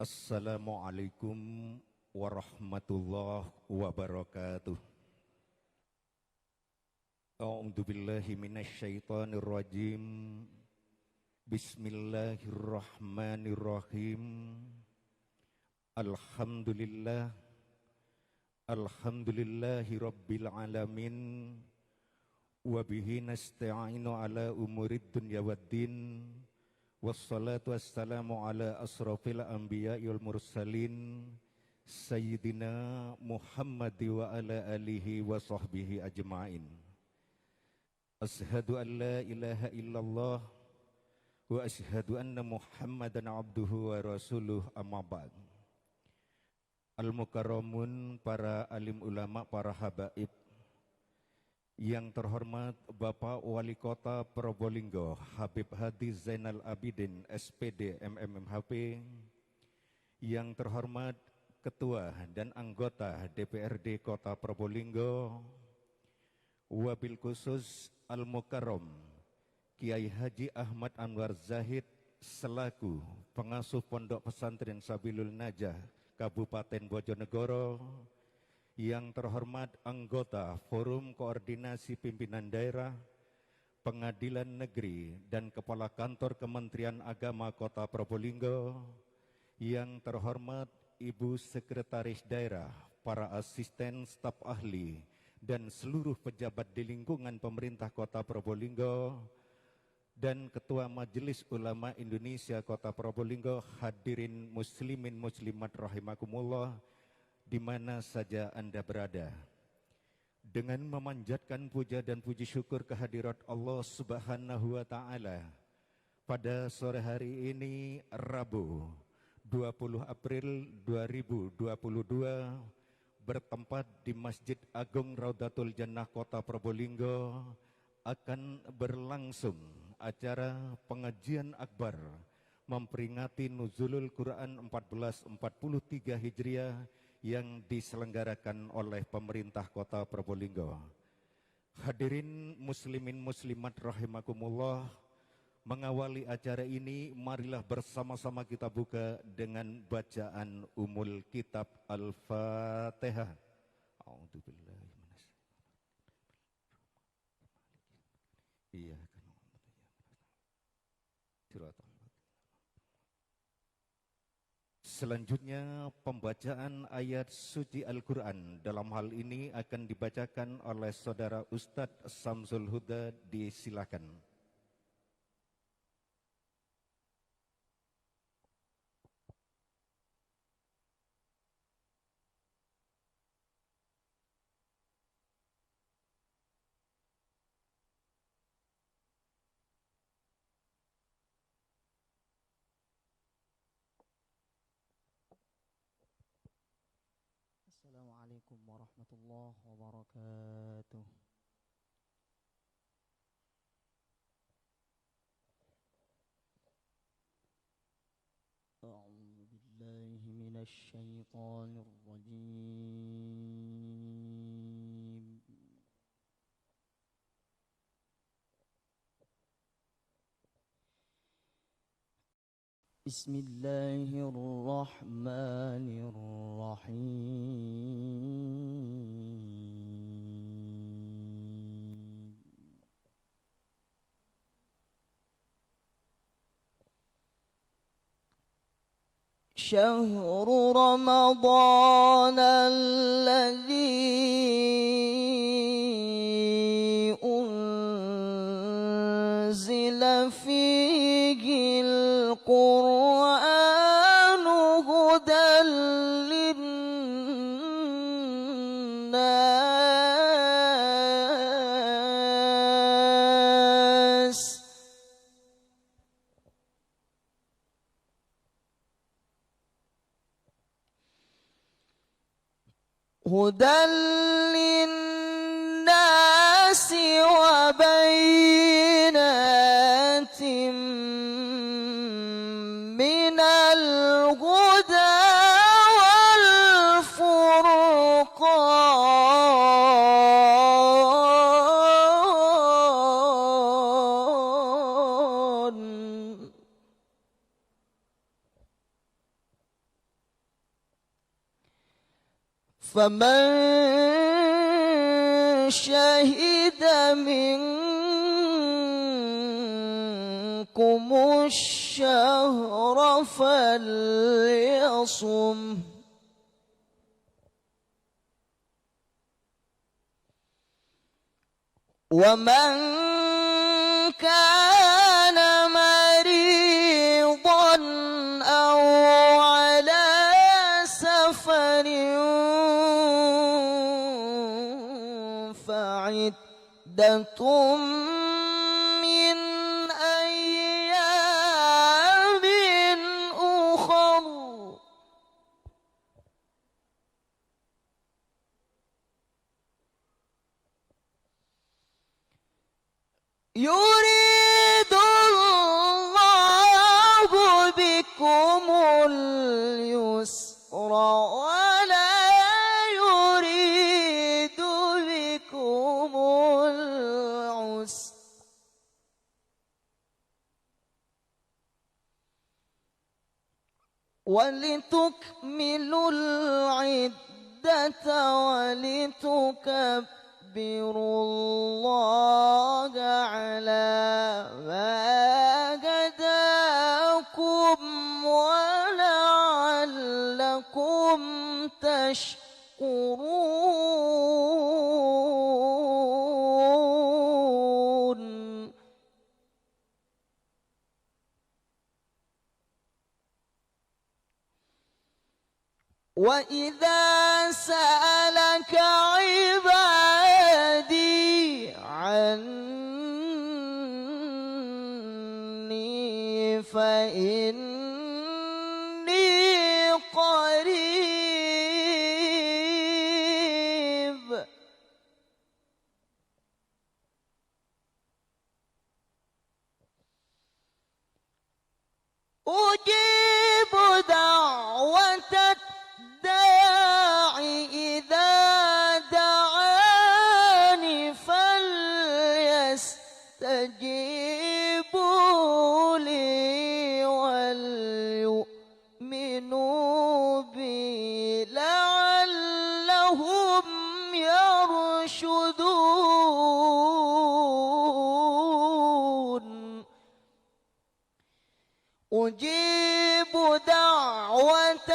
Assalamualaikum warahmatullahi wabarakatuh. A'udzu billahi minasyaitonir rajim. Bismillahirrahmanirrahim. Alhamdulillahi rabbil alamin. Wa bihi nasta'inu ala umurid dunya waddin. Wassalatu wassalamu ala asrafil anbiya'i wal mursalin Sayyidina Muhammad wa ala alihi wa sahbihi ajma'in. Ashhadu an la ilaha illallah wa ashhadu anna Muhammadan abduhu wa rasuluh, amma ba'd. Al-mukarramun, para alim ulama, para habaib. Yang terhormat Bapak Wali Kota Probolinggo Habib Hadi Zainal Abidin SPD MMMHP, yang terhormat Ketua dan anggota DPRD Kota Probolinggo, wabil khusus Al-Mukarram Kiai Haji Ahmad Anwar Zahid selaku pengasuh Pondok Pesantren Sabilul Najah Kabupaten Bojonegoro, yang terhormat anggota Forum Koordinasi Pimpinan Daerah, Pengadilan Negeri dan Kepala Kantor Kementerian Agama Kota Probolinggo, yang terhormat Ibu Sekretaris Daerah, para asisten staf ahli, dan seluruh pejabat di lingkungan pemerintah Kota Probolinggo, dan Ketua Majelis Ulama Indonesia Kota Probolinggo, hadirin muslimin muslimat rahimakumullah, di mana saja Anda berada. Dengan memanjatkan puja dan puji syukur kehadirat Allah Subhanahu wa Ta'ala, pada sore hari ini Rabu 20 April 2022, bertempat di Masjid Agung Raudatul Jannah Kota Probolinggo, akan berlangsung acara pengajian akbar memperingati Nuzulul Quran 1443 Hijriah yang diselenggarakan oleh pemerintah Kota Probolinggo. Hadirin muslimin muslimat rahimakumullah, mengawali acara ini marilah bersama-sama kita buka dengan bacaan umul kitab Al-Fatihah. A'udzubillahi minasyaitonir. Selanjutnya pembacaan ayat suci Al-Quran dalam hal ini akan dibacakan oleh Saudara Ustadz Samsul Huda. Disilakan. Assalamualaikum warahmatullahi wabarakatuh. A'udzu billahi minasy syaithanir rajim. Bismillahirrahmanirrahim. Syahru Ramadan alladzi unzila fihi القرآن هدى للناس وبينات من الهدى والفرقان فمن شهد منكم الشهر فليصم ومن كان مريضا أو على سفر فعدة من أيام أخر يريد الله بكم اليسر ولا يريد بكم العسر ولتكملوا العدة ولتكبروا الله على ما هداكم ولعلكم تشكرون وإذا سألك عبادي عني فإني قريب أجيب دعوة الداعي إذا دعاني فليستجيبوا لي وليؤمنوا بي لعلهم يرشدون أجيب دعوة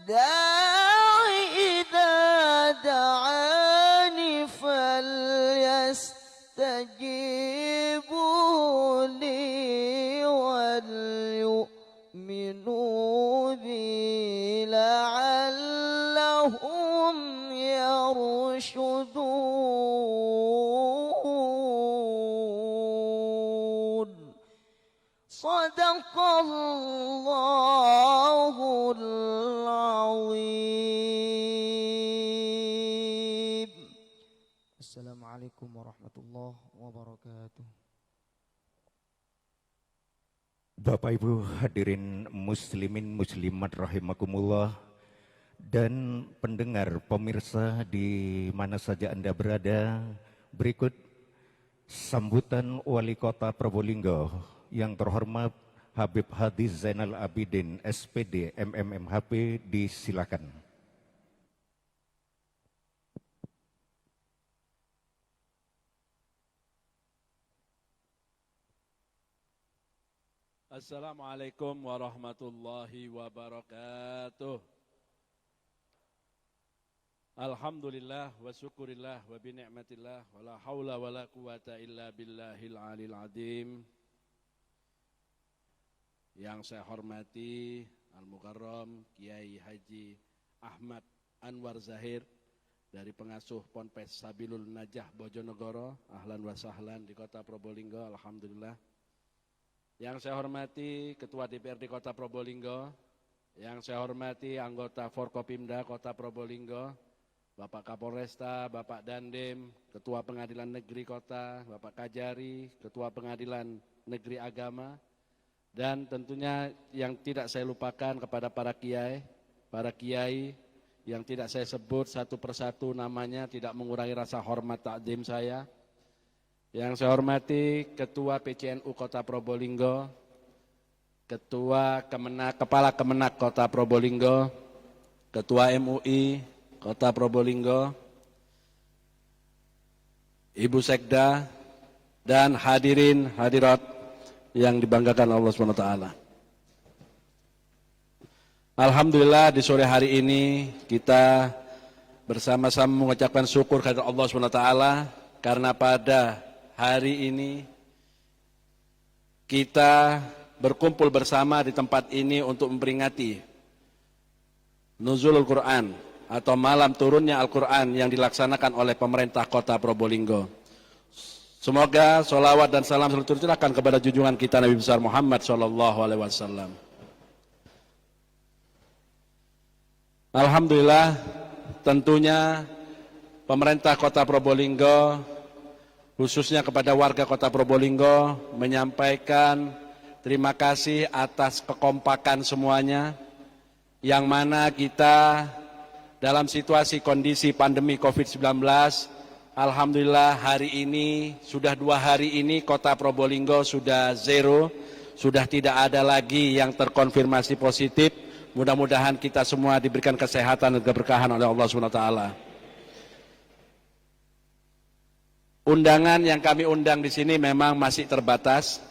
الداعي إذا دعاني فليستجيبوا لي وليؤمنوا بي لعلهم يرشدون صدق الله العظيم. Assalamualaikum warahmatullahi wabarakatuh. Bapak Ibu hadirin muslimin muslimat rahimakumullah dan pendengar pemirsa di mana saja Anda berada, berikut sambutan Wali Kota Probolinggo yang terhormat Habib Hadi Zainal Abidin SPD MMMHP disilakan. Assalamualaikum warahmatullahi wabarakatuh. Alhamdulillah wa syukurillah wa bini'matillah wa la hawla wa la quwata illa billahil alil azim. Yang saya hormati Al-Mukarram Kiai Haji Ahmad Anwar Zahir dari pengasuh Ponpes Sabilul Najah Bojonegoro, ahlan wa sahlan di Kota Probolinggo, alhamdulillah. Yang saya hormati Ketua DPRD Kota Probolinggo, yang saya hormati anggota Forkopimda Kota Probolinggo, Bapak Kapolresta, Bapak Dandim, Ketua Pengadilan Negeri Kota, Bapak Kajari, Ketua Pengadilan Negeri Agama, Dan tentunya yang tidak saya lupakan kepada para kiai yang tidak saya sebut satu persatu namanya, tidak mengurangi rasa hormat takdim saya. Yang saya hormati Ketua PCNU Kota Probolinggo, Kepala Kemenak Kota Probolinggo, Ketua MUI Kota Probolinggo, Ibu Sekda, dan hadirin hadirat yang dibanggakan Allah SWT. Alhamdulillah di sore hari ini kita bersama-sama mengucapkan syukur kepada Allah SWT karena pada hari ini kita berkumpul bersama di tempat ini untuk memperingati Nuzulul Quran atau malam turunnya Al-Quran yang dilaksanakan oleh pemerintah Kota Probolinggo. Semoga sholawat dan salam selalu tercurahkan kepada junjungan kita Nabi besar Muhammad SAW. Alhamdulillah, tentunya pemerintah Kota Probolinggo, khususnya kepada warga Kota Probolinggo, menyampaikan terima kasih atas kekompakan semuanya, yang mana kita dalam situasi kondisi pandemi COVID-19, alhamdulillah hari ini, sudah 2 hari ini Kota Probolinggo sudah zero, sudah tidak ada lagi yang terkonfirmasi positif. Mudah-mudahan kita semua diberikan kesehatan dan keberkahan oleh Allah SWT. Undangan yang kami undang di sini memang masih terbatas.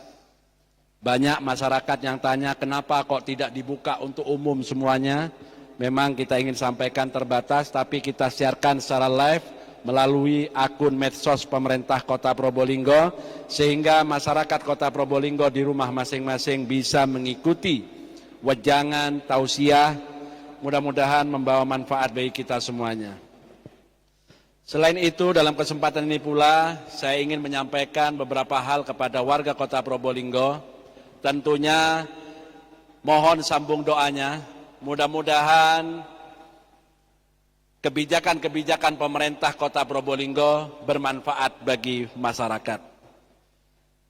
Banyak masyarakat yang tanya kenapa kok tidak dibuka untuk umum semuanya. Memang kita ingin sampaikan terbatas, tapi kita siarkan secara live melalui akun medsos pemerintah Kota Probolinggo, sehingga masyarakat Kota Probolinggo di rumah masing-masing bisa mengikuti wejangan tausiah, mudah-mudahan membawa manfaat bagi kita semuanya. Selain itu, dalam kesempatan ini pula saya ingin menyampaikan beberapa hal kepada warga Kota Probolinggo. Tentunya mohon sambung doanya, mudah-mudahan kebijakan-kebijakan pemerintah Kota Probolinggo bermanfaat bagi masyarakat.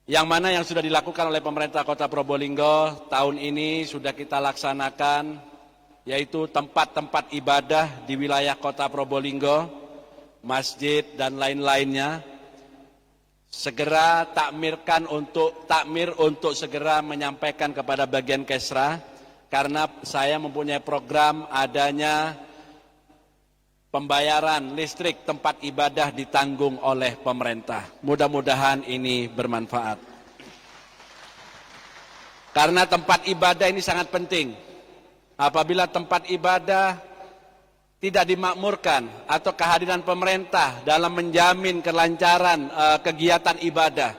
Yang mana yang sudah dilakukan oleh pemerintah Kota Probolinggo tahun ini sudah kita laksanakan, yaitu tempat-tempat ibadah di wilayah Kota Probolinggo, masjid dan lain-lainnya, segera takmir untuk segera menyampaikan kepada bagian Kesra, karena saya mempunyai program adanya pembayaran listrik tempat ibadah ditanggung oleh pemerintah. Mudah-mudahan ini bermanfaat. Karena tempat ibadah ini sangat penting. Apabila tempat ibadah tidak dimakmurkan atau kehadiran pemerintah dalam menjamin kelancaran kegiatan ibadah.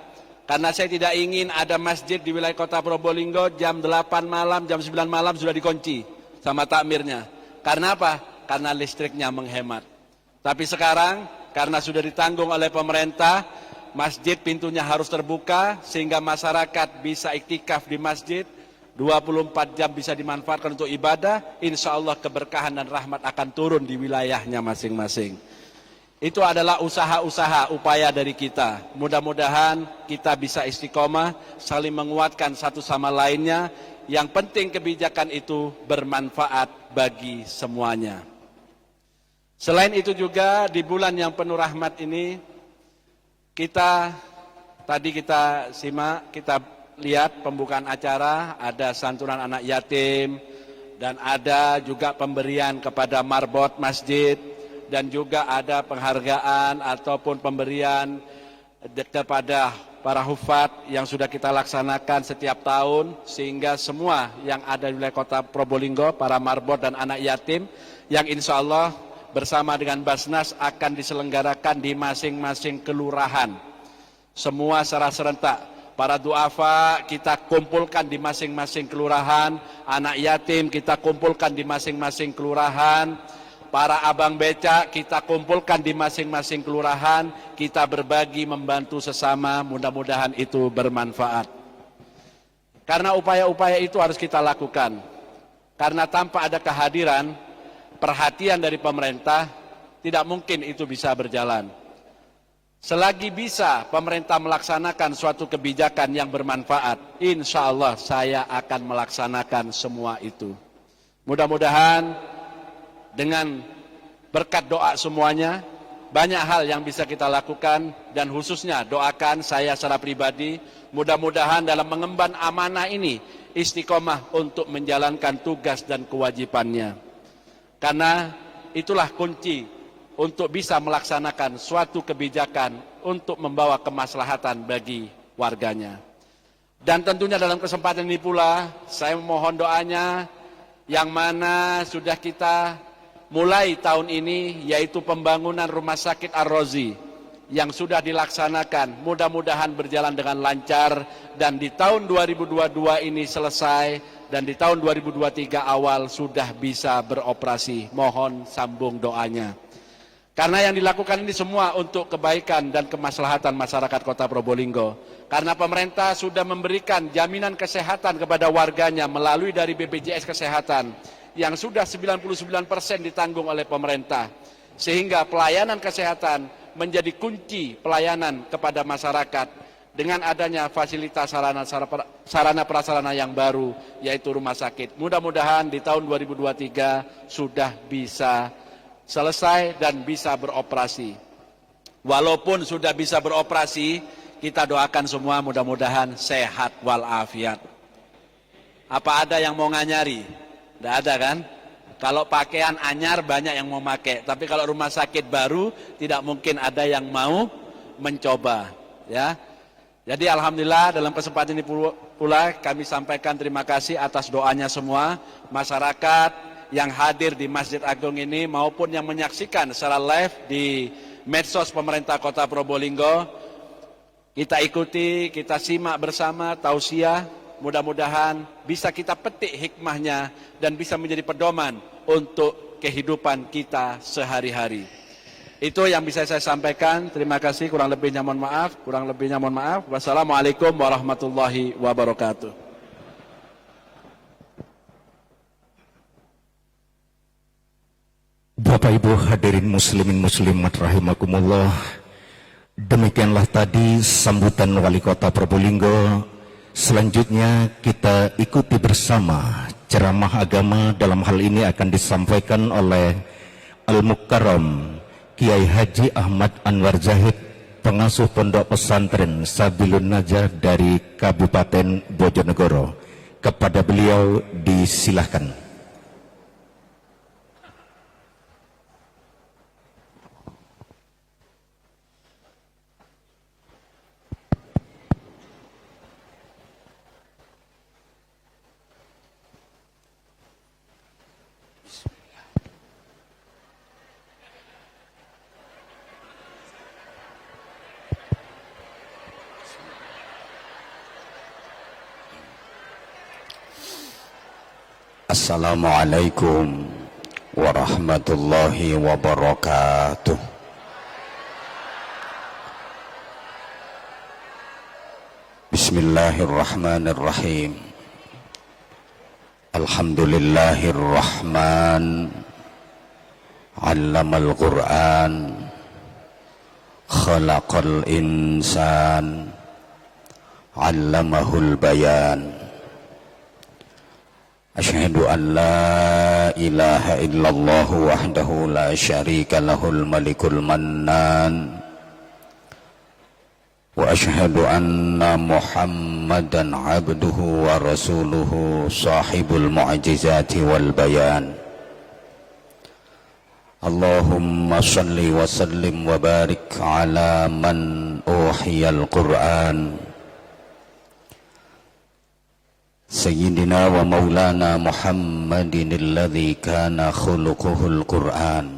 Karena saya tidak ingin ada masjid di wilayah Kota Probolinggo jam 8 malam, jam 9 malam sudah dikunci sama takmirnya. Karena apa? Karena listriknya menghemat. Tapi sekarang karena sudah ditanggung oleh pemerintah, masjid pintunya harus terbuka sehingga masyarakat bisa iktikaf di masjid, 24 jam bisa dimanfaatkan untuk ibadah. Insya Allah keberkahan dan rahmat akan turun di wilayahnya masing-masing. Itu adalah usaha-usaha, upaya dari kita. Mudah-mudahan kita bisa istiqomah, saling menguatkan satu sama lainnya. Yang penting kebijakan itu bermanfaat bagi semuanya. Selain itu juga di bulan yang penuh rahmat ini, kita simak, kita lihat pembukaan acara, ada santunan anak yatim, dan ada juga pemberian kepada marbot masjid, dan juga ada penghargaan ataupun pemberian kepada para hufat yang sudah kita laksanakan setiap tahun, sehingga semua yang ada di wilayah Kota Probolinggo, para marbot dan anak yatim, yang insya Allah bersama dengan Basnas akan diselenggarakan di masing-masing kelurahan. Semua secara serentak. Para duafa kita kumpulkan di masing-masing kelurahan, anak yatim kita kumpulkan di masing-masing kelurahan, para abang becak kita kumpulkan di masing-masing kelurahan, kita berbagi membantu sesama, mudah-mudahan itu bermanfaat. Karena upaya-upaya itu harus kita lakukan. Karena tanpa ada kehadiran, perhatian dari pemerintah, tidak mungkin itu bisa berjalan. Selagi bisa pemerintah melaksanakan suatu kebijakan yang bermanfaat, insya Allah saya akan melaksanakan semua itu. Mudah-mudahan dengan berkat doa semuanya, banyak hal yang bisa kita lakukan, dan khususnya doakan saya secara pribadi, mudah-mudahan dalam mengemban amanah ini istiqomah untuk menjalankan tugas dan kewajibannya. Karena itulah kunci untuk bisa melaksanakan suatu kebijakan untuk membawa kemaslahatan bagi warganya. Dan tentunya dalam kesempatan ini pula saya memohon doanya yang mana sudah kita mulai tahun ini, yaitu pembangunan Rumah Sakit Ar-Razi yang sudah dilaksanakan, mudah-mudahan berjalan dengan lancar dan di tahun 2022 ini selesai dan di tahun 2023 awal sudah bisa beroperasi. Mohon sambung doanya. Karena yang dilakukan ini semua untuk kebaikan dan kemaslahatan masyarakat Kota Probolinggo. Karena pemerintah sudah memberikan jaminan kesehatan kepada warganya melalui dari BPJS Kesehatan yang sudah 99% ditanggung oleh pemerintah. Sehingga pelayanan kesehatan menjadi kunci pelayanan kepada masyarakat dengan adanya fasilitas sarana prasarana yang baru, yaitu rumah sakit. Mudah-mudahan di tahun 2023 sudah bisa selesai dan bisa beroperasi. Walaupun sudah bisa beroperasi, kita doakan semua mudah-mudahan sehat walafiat. Apa ada yang mau nganyari? Tidak ada kan? Kalau pakaian anyar banyak yang mau pakai, tapi kalau rumah sakit baru tidak mungkin ada yang mau mencoba, ya. Jadi alhamdulillah dalam kesempatan ini pula kami sampaikan terima kasih atas doanya semua masyarakat yang hadir di Masjid Agung ini maupun yang menyaksikan secara live di medsos pemerintah Kota Probolinggo. Kita ikuti, kita simak bersama tausiah, mudah-mudahan bisa kita petik hikmahnya dan bisa menjadi pedoman untuk kehidupan kita sehari-hari. Itu yang bisa saya sampaikan. Terima kasih, kurang lebihnya mohon maaf. Wassalamualaikum warahmatullahi wabarakatuh. Bapak Ibu hadirin muslimin muslimat rahimakumullah, demikianlah tadi sambutan Wali Kota Probolinggo. Selanjutnya kita ikuti bersama ceramah agama. Dalam hal ini akan disampaikan oleh Al-Mukarram Kiai Haji Ahmad Anwar Zahid, pengasuh Pondok Pesantren Sabilun Najah dari Kabupaten Bojonegoro. Kepada beliau disilahkan. Assalamualaikum warahmatullahi wabarakatuh. Bismillahirrahmanirrahim. Alhamdulillahirrahman. Allamal Qur'an. Khalaqal insan. Allamahul bayan. Asyhadu an la ilaha illallah wahdahu la syarika lahul malikul mannan wa asyhadu anna muhammadan abduhu wa rasuluhu sahibul mu'jizati wal bayan. Allahumma salli wa sallim wa barik ala man uhiyal Qur'an Sayyidina wa maulana Muhammadin alladhi kana khuluquhul Qur'an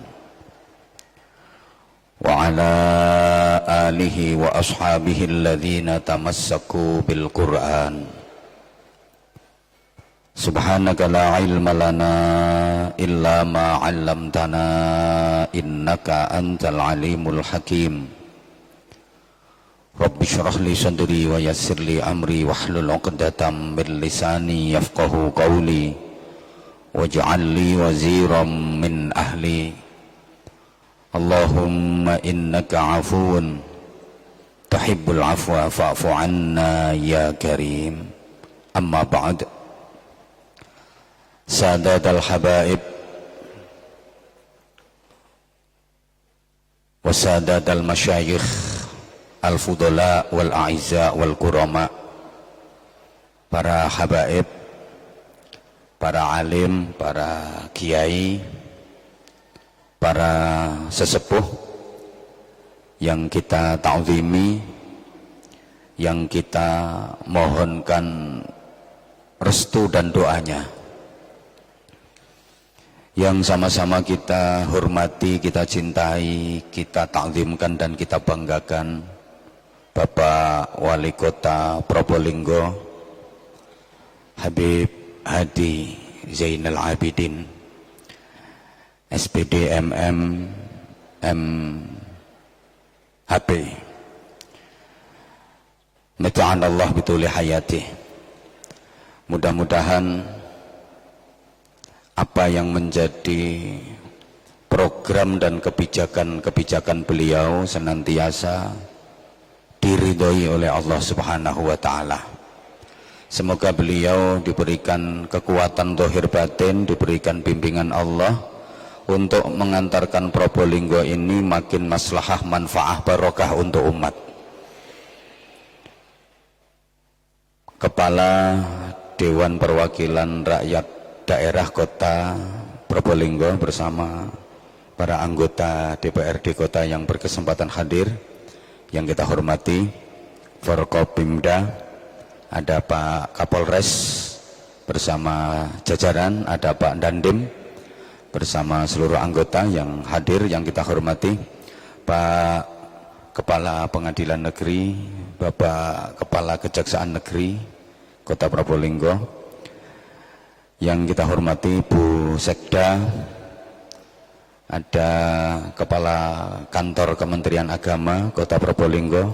wa ala alihi wa ashabihi alladhina tamassaku bil Qur'an. Subhanaka la ilma lana illa ma 'allamtana innaka antal alimul hakim. Rabbi syrah li sadri wa yassir li amri wahlul 'uqdatam min lisani yafqahu qawli waj'al li waziran min ahli. Allahumma innaka 'afuwun tuhibbul afwa fa'fu anna ya karim. Amma ba'd. Sadatul habaib wa sadatul masyayikh al-fudala wal a'izza wal kurama, para habaib, para alim, para kiai, para sesepuh yang kita ta'zimi, yang kita mohonkan restu dan doanya, yang sama-sama kita hormati, kita cintai, kita ta'zimkan dan kita banggakan Bapak Wali Kota Probolinggo Habib Hadi Zainal Abidin SPD MM MHP, mata'anallah bituli hayati. Mudah-mudahan apa yang menjadi program dan kebijakan beliau senantiasa diridhoi oleh Allah Subhanahu wa ta'ala. Semoga beliau diberikan kekuatan zahir batin, diberikan bimbingan Allah untuk mengantarkan Probolinggo ini makin maslahah, manfaah, barokah untuk umat. Kepala Dewan Perwakilan Rakyat Daerah Kota Probolinggo bersama para anggota DPRD Kota yang berkesempatan hadir, yang kita hormati, Forkopimda, ada Pak Kapolres bersama jajaran, ada Pak Dandim bersama seluruh anggota yang hadir, yang kita hormati, Pak Kepala Pengadilan Negeri, Bapak Kepala Kejaksaan Negeri Kota Probolinggo, yang kita hormati Bu Sekda, ada Kepala Kantor Kementerian Agama Kota Probolinggo,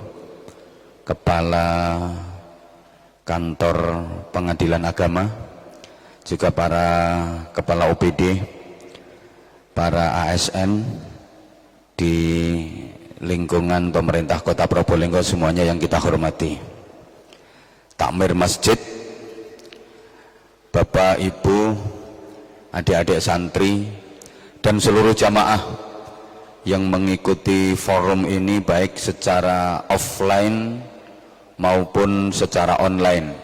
Kepala Kantor Pengadilan Agama, juga para Kepala OPD, para ASN di lingkungan pemerintah Kota Probolinggo, semuanya yang kita hormati. Takmir masjid, Bapak, Ibu, adik-adik santri, dan seluruh jamaah yang mengikuti forum ini baik secara offline maupun secara online,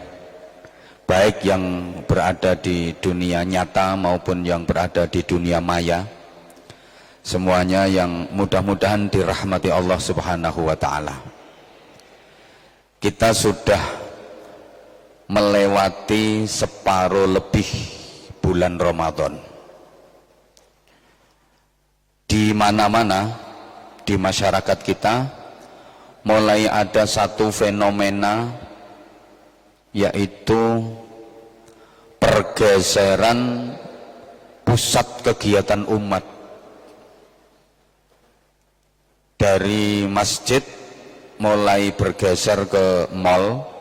baik yang berada di dunia nyata maupun yang berada di dunia maya, semuanya yang mudah-mudahan dirahmati Allah Subhanahu wa ta'ala. Kita sudah melewati separuh lebih bulan Ramadan. Di mana-mana di masyarakat kita mulai ada satu fenomena, yaitu pergeseran pusat kegiatan umat dari masjid mulai bergeser ke mal.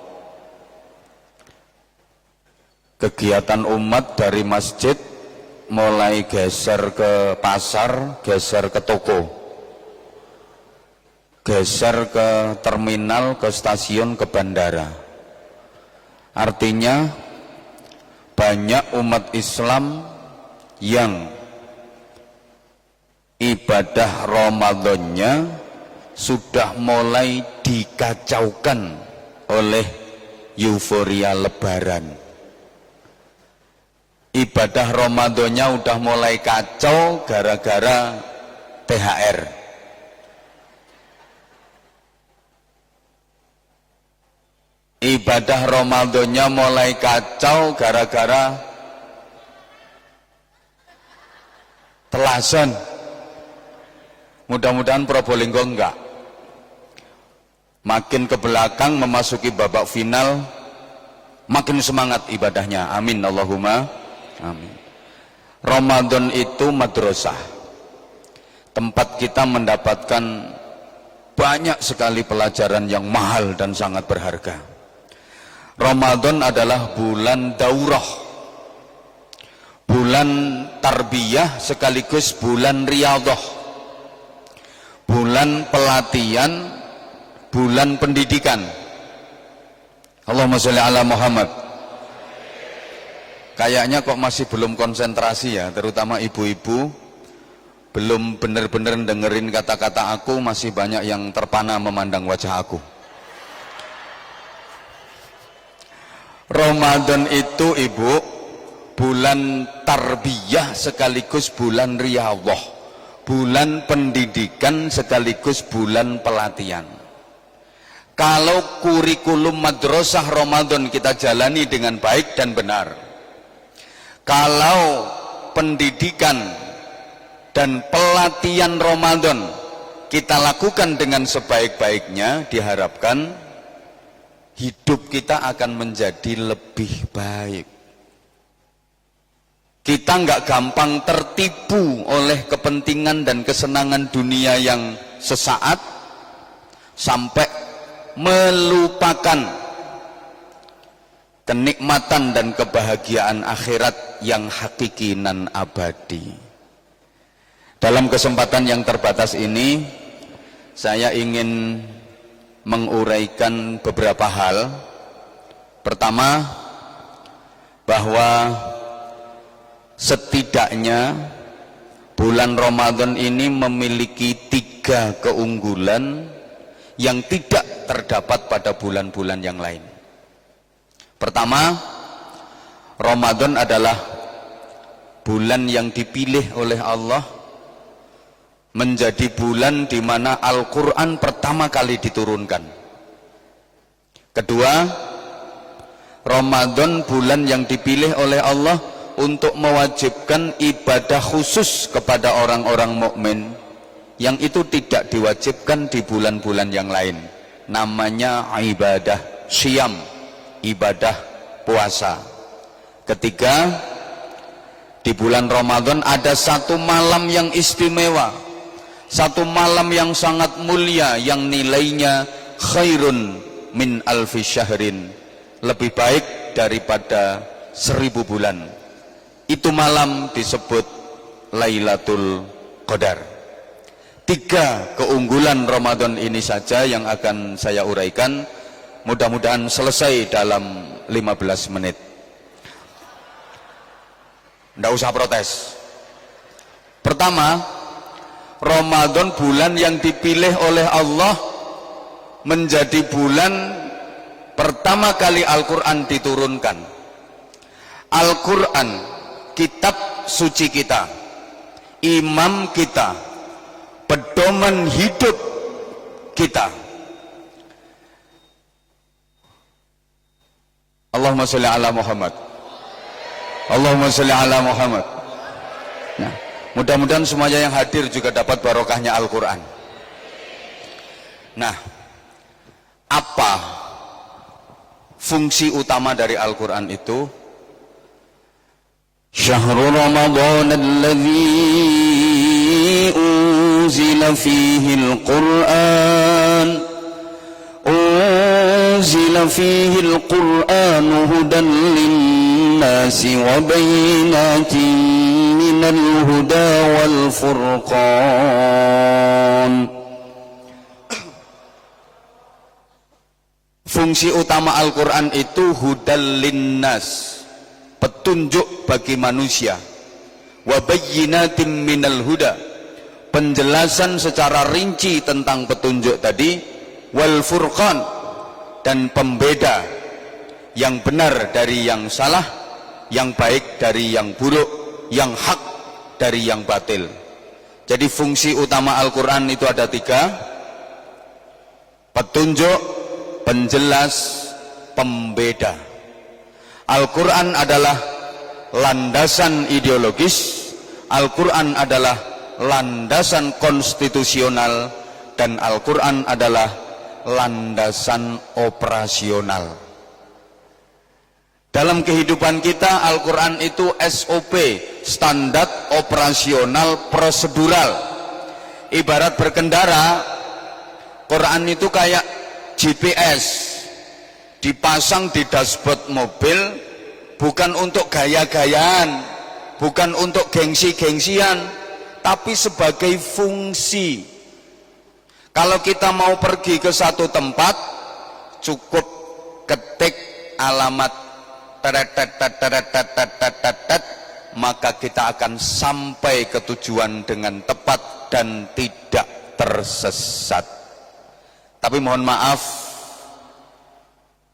Kegiatan umat dari masjid mulai geser ke pasar, geser ke toko, geser ke terminal, ke stasiun, ke bandara. Artinya banyak umat Islam yang ibadah Ramadannya sudah mulai dikacaukan oleh euforia Lebaran. Ibadah Ramadannya udah mulai kacau gara-gara THR. Ibadah Ramadannya mulai kacau gara-gara telasan. Mudah-mudahan Probolinggo enggak. Makin ke belakang memasuki babak final, makin semangat ibadahnya. Amin Allahumma amin. Ramadan itu madrasah, tempat kita mendapatkan banyak sekali pelajaran yang mahal dan sangat berharga. Ramadan adalah bulan daurah, bulan tarbiyah sekaligus bulan riyadhah, bulan pelatihan bulan pendidikan. Allahumma sholli ala Muhammad. Kayaknya kok masih belum konsentrasi ya, terutama ibu-ibu belum benar-benar dengerin kata-kata aku, masih banyak yang terpana memandang wajah aku. Ramadan itu ibu bulan tarbiyah sekaligus bulan riyadhah, bulan pendidikan sekaligus bulan pelatihan. Kalau kurikulum madrasah Ramadan kita jalani dengan baik dan benar, kalau pendidikan dan pelatihan Ramadan kita lakukan dengan sebaik-baiknya, diharapkan hidup kita akan menjadi lebih baik. Kita nggak gampang tertipu oleh kepentingan dan kesenangan dunia yang sesaat sampai melupakan kenikmatan dan kebahagiaan akhirat yang hakiki nan abadi. Dalam kesempatan yang terbatas ini, saya ingin menguraikan beberapa hal. Pertama, bahwa setidaknya bulan Ramadan ini memiliki 3 keunggulan yang tidak terdapat pada bulan-bulan yang lain. Pertama, Ramadan adalah bulan yang dipilih oleh Allah menjadi bulan di mana Al-Quran pertama kali diturunkan. Kedua, Ramadan bulan yang dipilih oleh Allah untuk mewajibkan ibadah khusus kepada orang-orang mukmin yang itu tidak diwajibkan di bulan-bulan yang lain. Namanya ibadah syiyam, ibadah puasa. Ketiga, di bulan Ramadan ada satu malam yang istimewa, satu malam yang sangat mulia, yang nilainya khairun min alfi syahrin, lebih baik daripada 1000 bulan. Itu malam disebut Lailatul Qadar. 3 keunggulan Ramadan ini saja yang akan saya uraikan, mudah-mudahan selesai dalam 15 menit. Nggak usah protes. Pertama, Ramadan bulan yang dipilih oleh Allah menjadi bulan pertama kali Al-Quran diturunkan. Al-Quran, kitab suci kita, imam kita, pedoman hidup kita. Allahumma sholli ala Muhammad. Allahumma sholli ala Muhammad. Nah, mudah-mudahan semuanya yang hadir juga dapat barokahnya Al-Quran. Nah, apa fungsi utama dari Al-Quran itu? Syahrul Ramadan alladzi unzila fihi al-Qur'an, unzila fihi al-Qur'an hudan lin-nasi wa bayyinatin minal huda wal furqan. Fungsi utama Al-Quran itu hudal linnas, petunjuk bagi manusia, wa bayyinatin minal huda, penjelasan secara rinci tentang petunjuk tadi, wal furqan, dan pembeda yang benar dari yang salah, yang baik dari yang buruk, yang hak dari yang batil. Jadi fungsi utama Al-Quran itu ada 3: petunjuk, penjelas, pembeda. Al-Quran adalah landasan ideologis, Al-Quran adalah landasan konstitusional, dan Al-Quran adalah landasan operasional. Dalam kehidupan kita, Al-Quran itu SOP, standar operasional prosedural. Ibarat berkendara, Quran itu kayak GPS, dipasang di dashboard mobil, bukan untuk gaya-gayaan, bukan untuk gengsi-gengsian, tapi sebagai fungsi. Kalau kita mau pergi ke satu tempat, cukup ketik alamat tetet, maka kita akan sampai ke tujuan dengan tepat dan tidak tersesat. Tapi mohon maaf,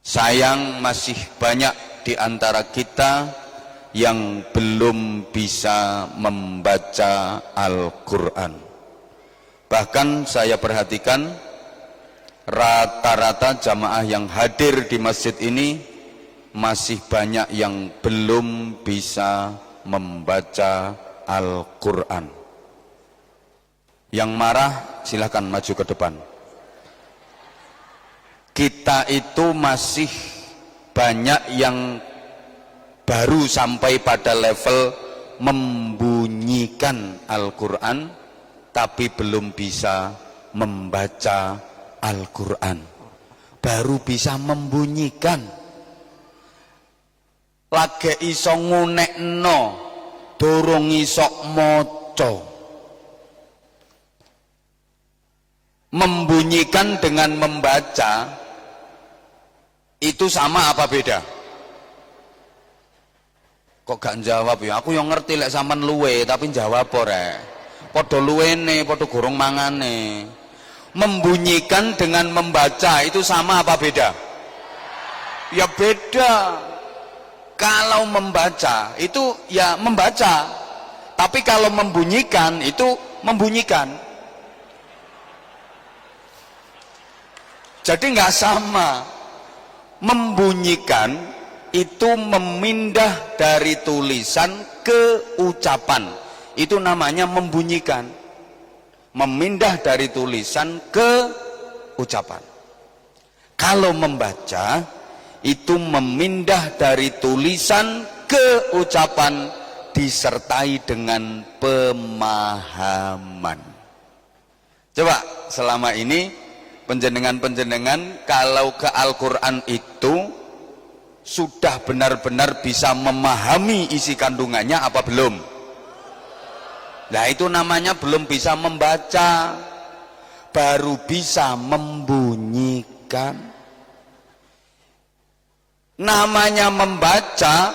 sayang masih banyak di antara kita yang belum bisa membaca Al-Quran. Bahkan saya perhatikan rata-rata jamaah yang hadir di masjid ini masih banyak yang belum bisa membaca Al-Quran. Yang marah silahkan maju ke depan. Kita itu masih banyak yang baru sampai pada level membunyikan Al-Quran tapi belum bisa membaca Al-Quran. Baru bisa membunyikan, lagi iso ngunekno, durung iso moco. Membunyikan dengan membaca itu sama apa beda? Kok gak jawab ya? Aku yang ngerti lek sampean luwe tapi jawab ora. Podo luwene, podo gorong mangane. Membunyikan dengan membaca itu sama apa beda? Ya beda. Kalau membaca itu ya membaca, tapi kalau membunyikan itu membunyikan. Jadi nggak sama. Membunyikan itu memindah dari tulisan ke ucapan. Itu namanya membunyikan, memindah dari tulisan ke ucapan. Kalau membaca itu memindah dari tulisan ke ucapan disertai dengan pemahaman. Coba selama ini penjenengan-penjenengan kalau ke Al-Quran itu sudah benar-benar bisa memahami isi kandungannya apa belum? Nah itu namanya belum bisa membaca, baru bisa membunyikan. Namanya membaca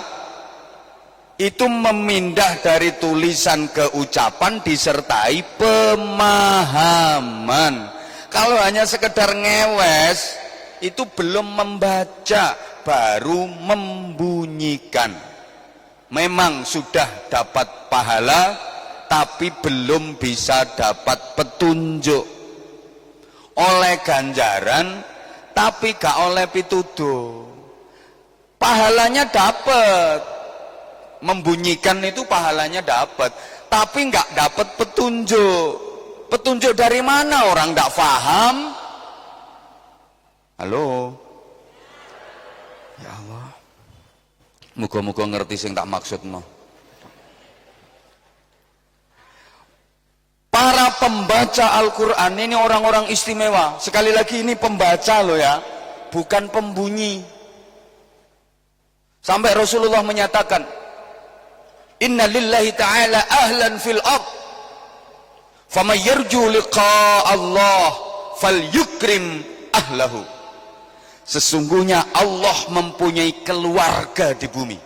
itu memindah dari tulisan ke ucapan disertai pemahaman. Kalau hanya sekedar ngewes itu belum membaca, baru membunyikan. Memang sudah dapat pahala tapi belum bisa dapat petunjuk. Oleh ganjaran tapi gak oleh pituduh. Pahalanya dapat, membunyikan itu pahalanya dapat, tapi gak dapat petunjuk. Petunjuk dari mana? Orang gak paham. Halo, ya Allah, muga-muga ngerti sing tak maksudno. Para pembaca Al-Quran ini orang-orang istimewa. Sekali lagi ini pembaca loh ya, bukan pembunyi. Sampai Rasulullah menyatakan, Inna lillahi ta'ala ahlan fil ard, faman yarju liqa Allah fal yukrim ahlahu. Sesungguhnya Allah mempunyai keluarga di bumi.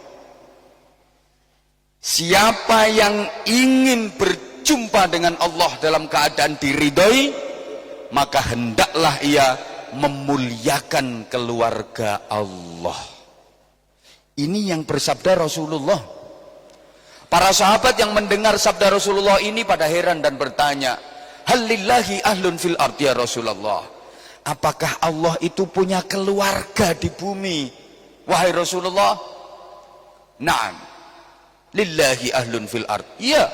Siapa yang ingin berjumpa dengan Allah dalam keadaan diridhoi, maka hendaklah ia memuliakan keluarga Allah. Ini yang bersabda Rasulullah. Para sahabat yang mendengar sabda Rasulullah ini pada heran dan bertanya, Halillahi ahlun fil ard ya Rasulullah. Apakah Allah itu punya keluarga di bumi? Wahai Rasulullah, na'am. Lillahi ahlun fil ard. Ya,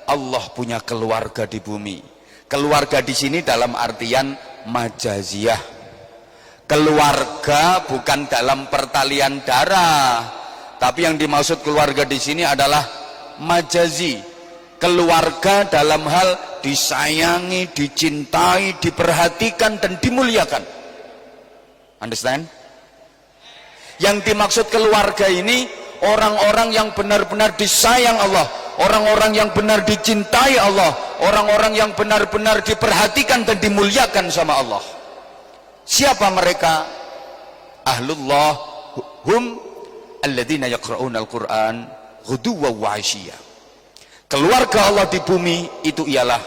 Allah punya keluarga di bumi. Keluarga di sini dalam artian majaziyah. Keluarga bukan dalam pertalian darah, tapi yang dimaksud keluarga di sini adalah majazi. Keluarga dalam hal disayangi, dicintai, diperhatikan dan dimuliakan. Understand? Yang dimaksud keluarga ini orang-orang yang benar-benar disayang Allah, orang-orang yang benar dicintai Allah, orang-orang yang benar-benar diperhatikan dan dimuliakan sama Allah. Siapa mereka? Ahlullah hum alladzina yaqra'una al-Qur'an ghuduwwan wa 'ashiyya. Keluarga Allah di bumi itu ialah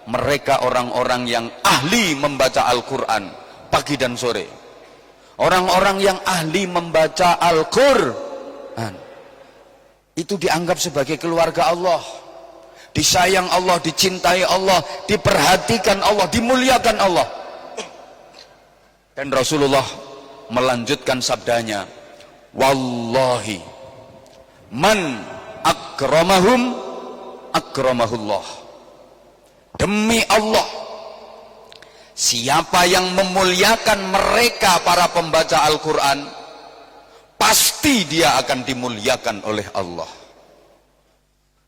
mereka orang-orang yang ahli membaca Al-Qur'an pagi dan sore. Orang-orang yang ahli membaca Al-Qur'an itu dianggap sebagai keluarga Allah, disayang Allah, dicintai Allah, diperhatikan Allah, dimuliakan Allah. Dan Rasulullah melanjutkan sabdanya, wallahi man akramahum akramahullah. Demi Allah, siapa yang memuliakan mereka para pembaca Al-Quran, pasti dia akan dimuliakan oleh Allah.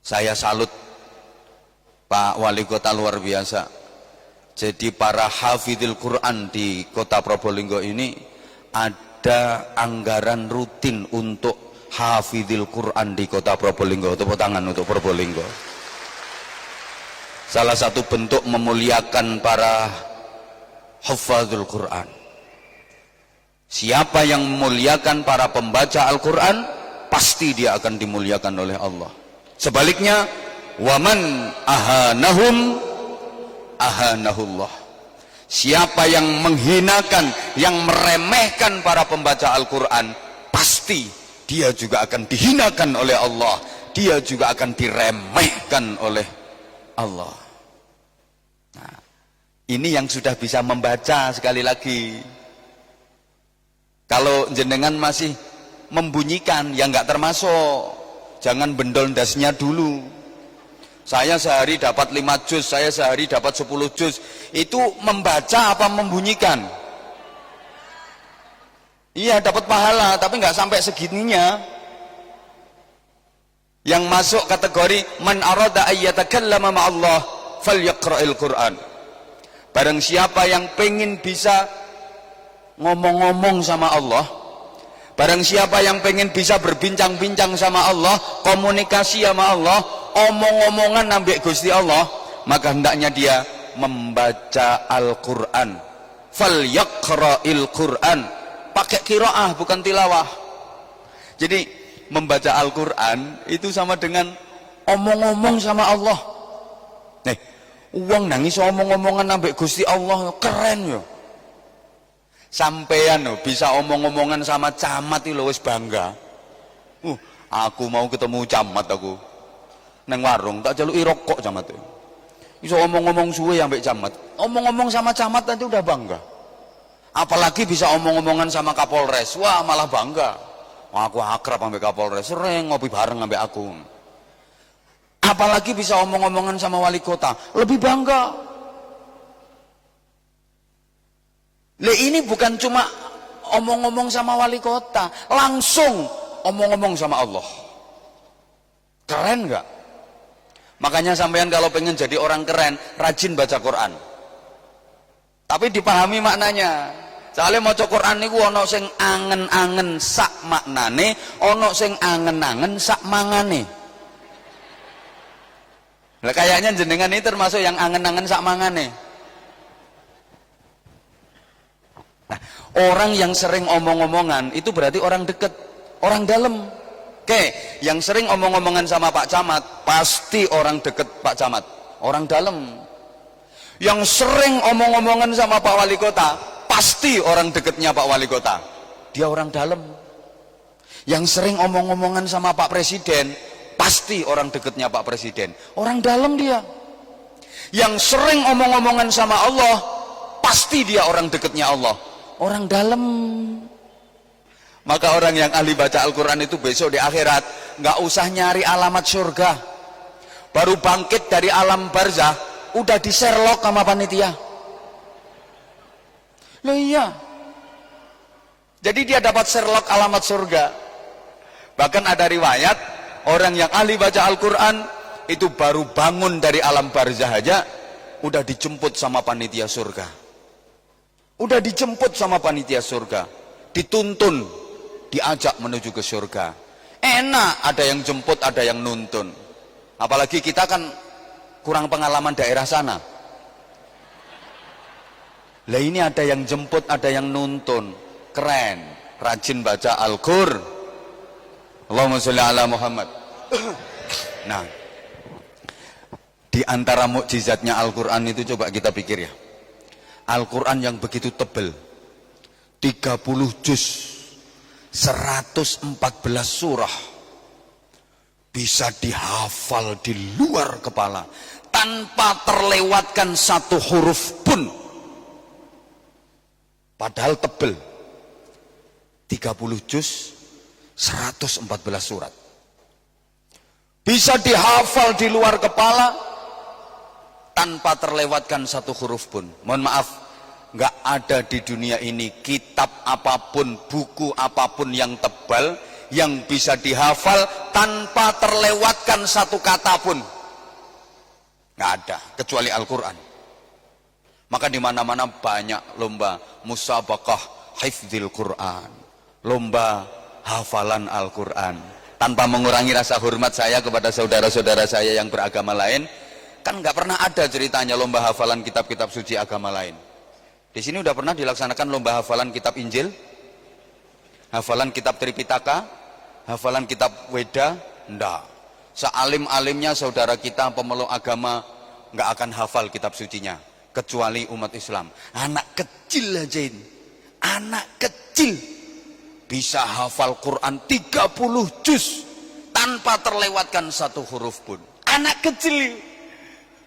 Saya salut Pak Wali Kota, luar biasa. Jadi para hafidhil Quran di kota Probolinggo ini ada anggaran rutin untuk hafidhil Quran di kota Probolinggo. Tepuk tangan untuk Probolinggo. Salah satu bentuk memuliakan para hafidhul Quran. Siapa yang memuliakan para pembaca Al-Quran, pasti dia akan dimuliakan oleh Allah. Sebaliknya, waman ahanahum ahanahullah. Siapa yang menghinakan, yang meremehkan para pembaca Al-Quran, pasti dia juga akan dihinakan oleh Allah, dia juga akan diremehkan oleh Allah. Nah, ini yang sudah bisa membaca. Sekali lagi, kalau jenengan masih membunyikan, ya nggak termasuk. Jangan bendol dasnya dulu. Saya sehari dapat 5 juz, saya sehari dapat 10 juz. Itu membaca apa membunyikan? Iya, dapat pahala, tapi nggak sampai segininya. Yang masuk kategori man arada ayyatakallama ma'allah falyaqra'il Qur'an. Barang siapa yang pengen bisa ngomong-ngomong sama Allah, barang siapa yang pengen bisa berbincang-bincang sama Allah, komunikasi sama Allah, omong-omongan nambah Gusti Allah, maka hendaknya dia membaca Al-Quran. Falyaqra'il Qur'an. Pakai qiraah, bukan tilawah. Jadi membaca Al-Quran itu sama dengan omong-omong sama Allah. Nih, uang nangis omong-omongan nambah Gusti Allah, keren yo. Sampean bisa omong-omongan sama camat itu wis bangga. Aku mau ketemu camat aku. Neng warung tak jaluki rokok camat itu. Iso omong-omong suwe ambek camat. Omong-omong sama camat nanti udah bangga. Apalagi bisa omong-omongan sama Kapolres. Wah, malah bangga. Aku akrab ambek Kapolres, sering ngopi bareng ambek aku. Apalagi bisa omong-omongan sama wali kota, lebih bangga. Ini bukan cuma omong-omong sama wali kota, langsung omong-omong sama Allah. Keren nggak? Makanya sampean kalau pengen jadi orang keren, rajin baca Quran. Tapi dipahami maknanya. Soalnya maca Quran niku ana sing angen-angen sak maknane, ana sing angen-angen sak mangane. Lah kayaknya jenengan ini termasuk yang angen-angen sak mangane. Nah, orang yang sering omong-omongan itu berarti orang deket, orang dalam. Oke, yang sering omong-omongan sama Pak Camat pasti orang deket Pak Camat, orang dalam. Yang sering omong-omongan sama Pak Wali Kota pasti orang deketnya Pak Wali Kota, dia orang dalam. Yang sering omong-omongan sama Pak Presiden pasti orang deketnya Pak Presiden, orang dalam dia. Yang sering omong-omongan sama Allah pasti dia orang deketnya Allah, orang dalam. Maka orang yang ahli baca Al-Quran itu besok di akhirat nggak usah nyari alamat surga, baru bangkit dari alam barzah udah di Sherlock sama panitia. Loh iya, jadi dia dapat Sherlock alamat surga. Bahkan ada riwayat orang yang ahli baca Al-Quran itu baru bangun dari alam barzah aja udah dijemput sama panitia surga, udah dijemput sama panitia surga, dituntun, diajak menuju ke surga. Enak, ada yang jemput, ada yang nuntun. Apalagi kita kan kurang pengalaman daerah sana. Lah ini ada yang jemput, ada yang nuntun. Keren, rajin baca Al-Qur'an. Allahumma sholli ala Muhammad. Nah, di antara mukjizatnya Al-Qur'an itu coba kita pikir ya. Al-Qur'an yang begitu tebal, 30 juz, 114 surah, bisa dihafal di luar kepala tanpa terlewatkan satu huruf pun. Padahal tebel, 30 juz, 114 surat, bisa dihafal di luar kepala tanpa terlewatkan satu huruf pun. Mohon maaf, nggak ada di dunia ini kitab apapun, buku apapun yang tebal yang bisa dihafal tanpa terlewatkan satu kata pun. Nggak ada, kecuali Al-Quran. Maka di mana-mana banyak lomba musabaqah hifdzil Quran, lomba hafalan Al-Quran. Tanpa mengurangi rasa hormat saya kepada saudara-saudara saya yang beragama lain, kan nggak pernah ada ceritanya lomba hafalan kitab-kitab suci agama lain. Di sini udah pernah dilaksanakan lomba hafalan kitab Injil, hafalan kitab Tripitaka, hafalan kitab Weda? Enggak. Sealim-alimnya saudara kita pemeluk agama nggak akan hafal kitab sucinya, kecuali umat Islam. Anak kecil aja ini, anak kecil bisa hafal Quran 30 juz tanpa terlewatkan satu huruf pun. Anak kecil,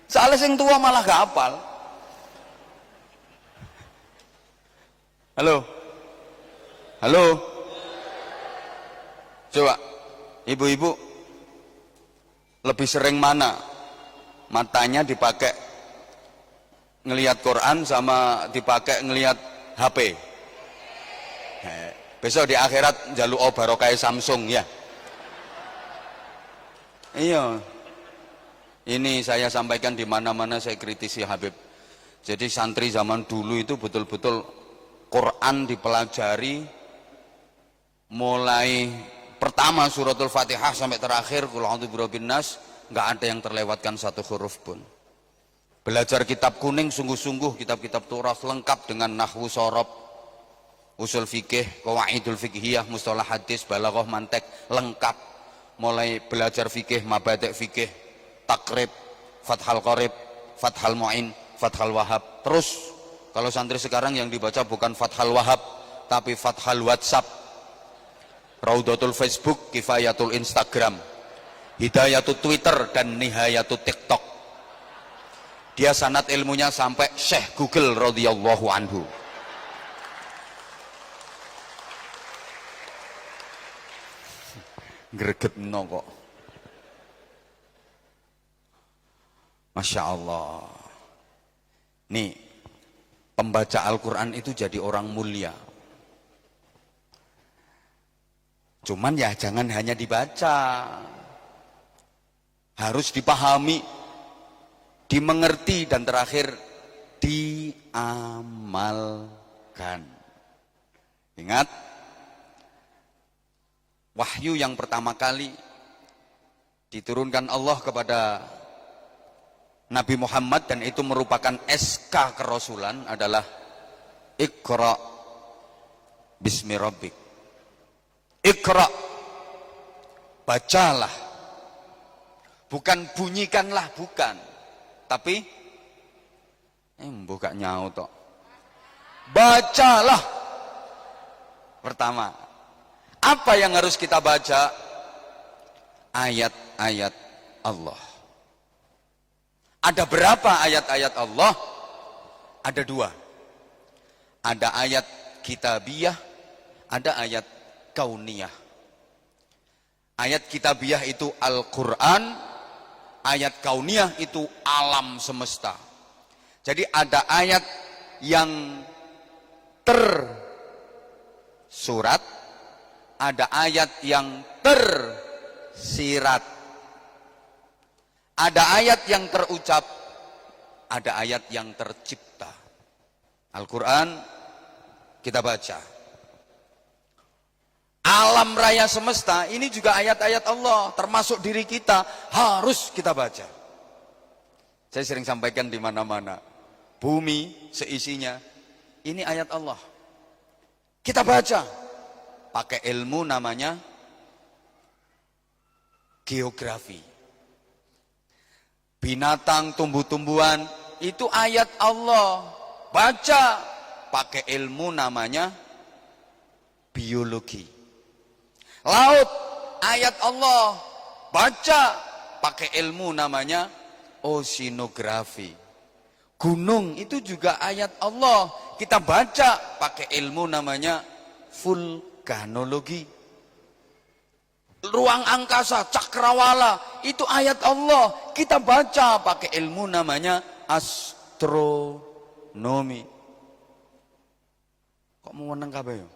soalnya yang tua malah gak hafal. Halo, halo, coba ibu-ibu lebih sering mana matanya dipakai ngelihat Quran sama dipakai ngelihat HP? Besok di akhirat jaluk barokah Samsung ya. Iya. Ini saya sampaikan di mana-mana, saya kritisi Habib. Jadi santri zaman dulu itu betul-betul Quran dipelajari mulai pertama suratul Fatihah sampai terakhir qul a'udzu birabbin nas, enggak ada yang terlewatkan satu huruf pun. Belajar kitab kuning sungguh-sungguh, kitab-kitab turas lengkap dengan nahwu sorob, usul fikih, qawaidul fiqhiyah, mustalah hadis, balaghah, mantek, lengkap. Mulai belajar fikih, mabadi' fikih, takrib, fathal qarib, fathal mu'in, fathal wahab. Terus kalau santri sekarang yang dibaca bukan fathal wahab tapi fathal WhatsApp, raudatul Facebook, kifayatul Instagram, hidayatul Twitter, dan nihayatul TikTok. Dia sanad ilmunya sampai Syekh Google radhiyallahu anhu. Gregetno kok. Masya Allah. Nih, pembaca Al-Quran itu jadi orang mulia. Cuman ya jangan hanya dibaca, harus dipahami, dimengerti, dan terakhir diamalkan. Ingat, wahyu yang pertama kali diturunkan Allah kepada Nabi Muhammad, dan itu merupakan SK kerasulan, adalah Iqra bismi rabbik. Iqra, bacalah, bukan bunyikanlah, bukan, tapi buka nyaut tok. Bacalah. Pertama, apa yang harus kita baca? Ayat-ayat Allah. Ada berapa ayat-ayat Allah? Ada dua. Ada ayat kitabiyah, ada ayat kauniyah. Ayat kitabiyah itu Al-Quran, ayat kauniyah itu alam semesta. Jadi ada ayat yang tersurat, ada ayat yang tersirat. Ada ayat yang terucap, ada ayat yang tercipta. Al-Quran kita baca. Alam raya semesta ini juga ayat-ayat Allah, termasuk diri kita, harus kita baca. Saya sering sampaikan di mana-mana. Bumi seisinya ini ayat Allah. Kita baca pakai ilmu namanya geografi. Binatang, tumbuh-tumbuhan itu ayat Allah. Baca pakai ilmu namanya biologi. Laut ayat Allah. Baca pakai ilmu namanya oceanografi. Gunung itu juga ayat Allah. Kita baca pakai ilmu namanya vulkanologi. Ruang angkasa, cakrawala, itu ayat Allah. Kita baca pakai ilmu namanya astronomi. Kok mau menang kabeh ya?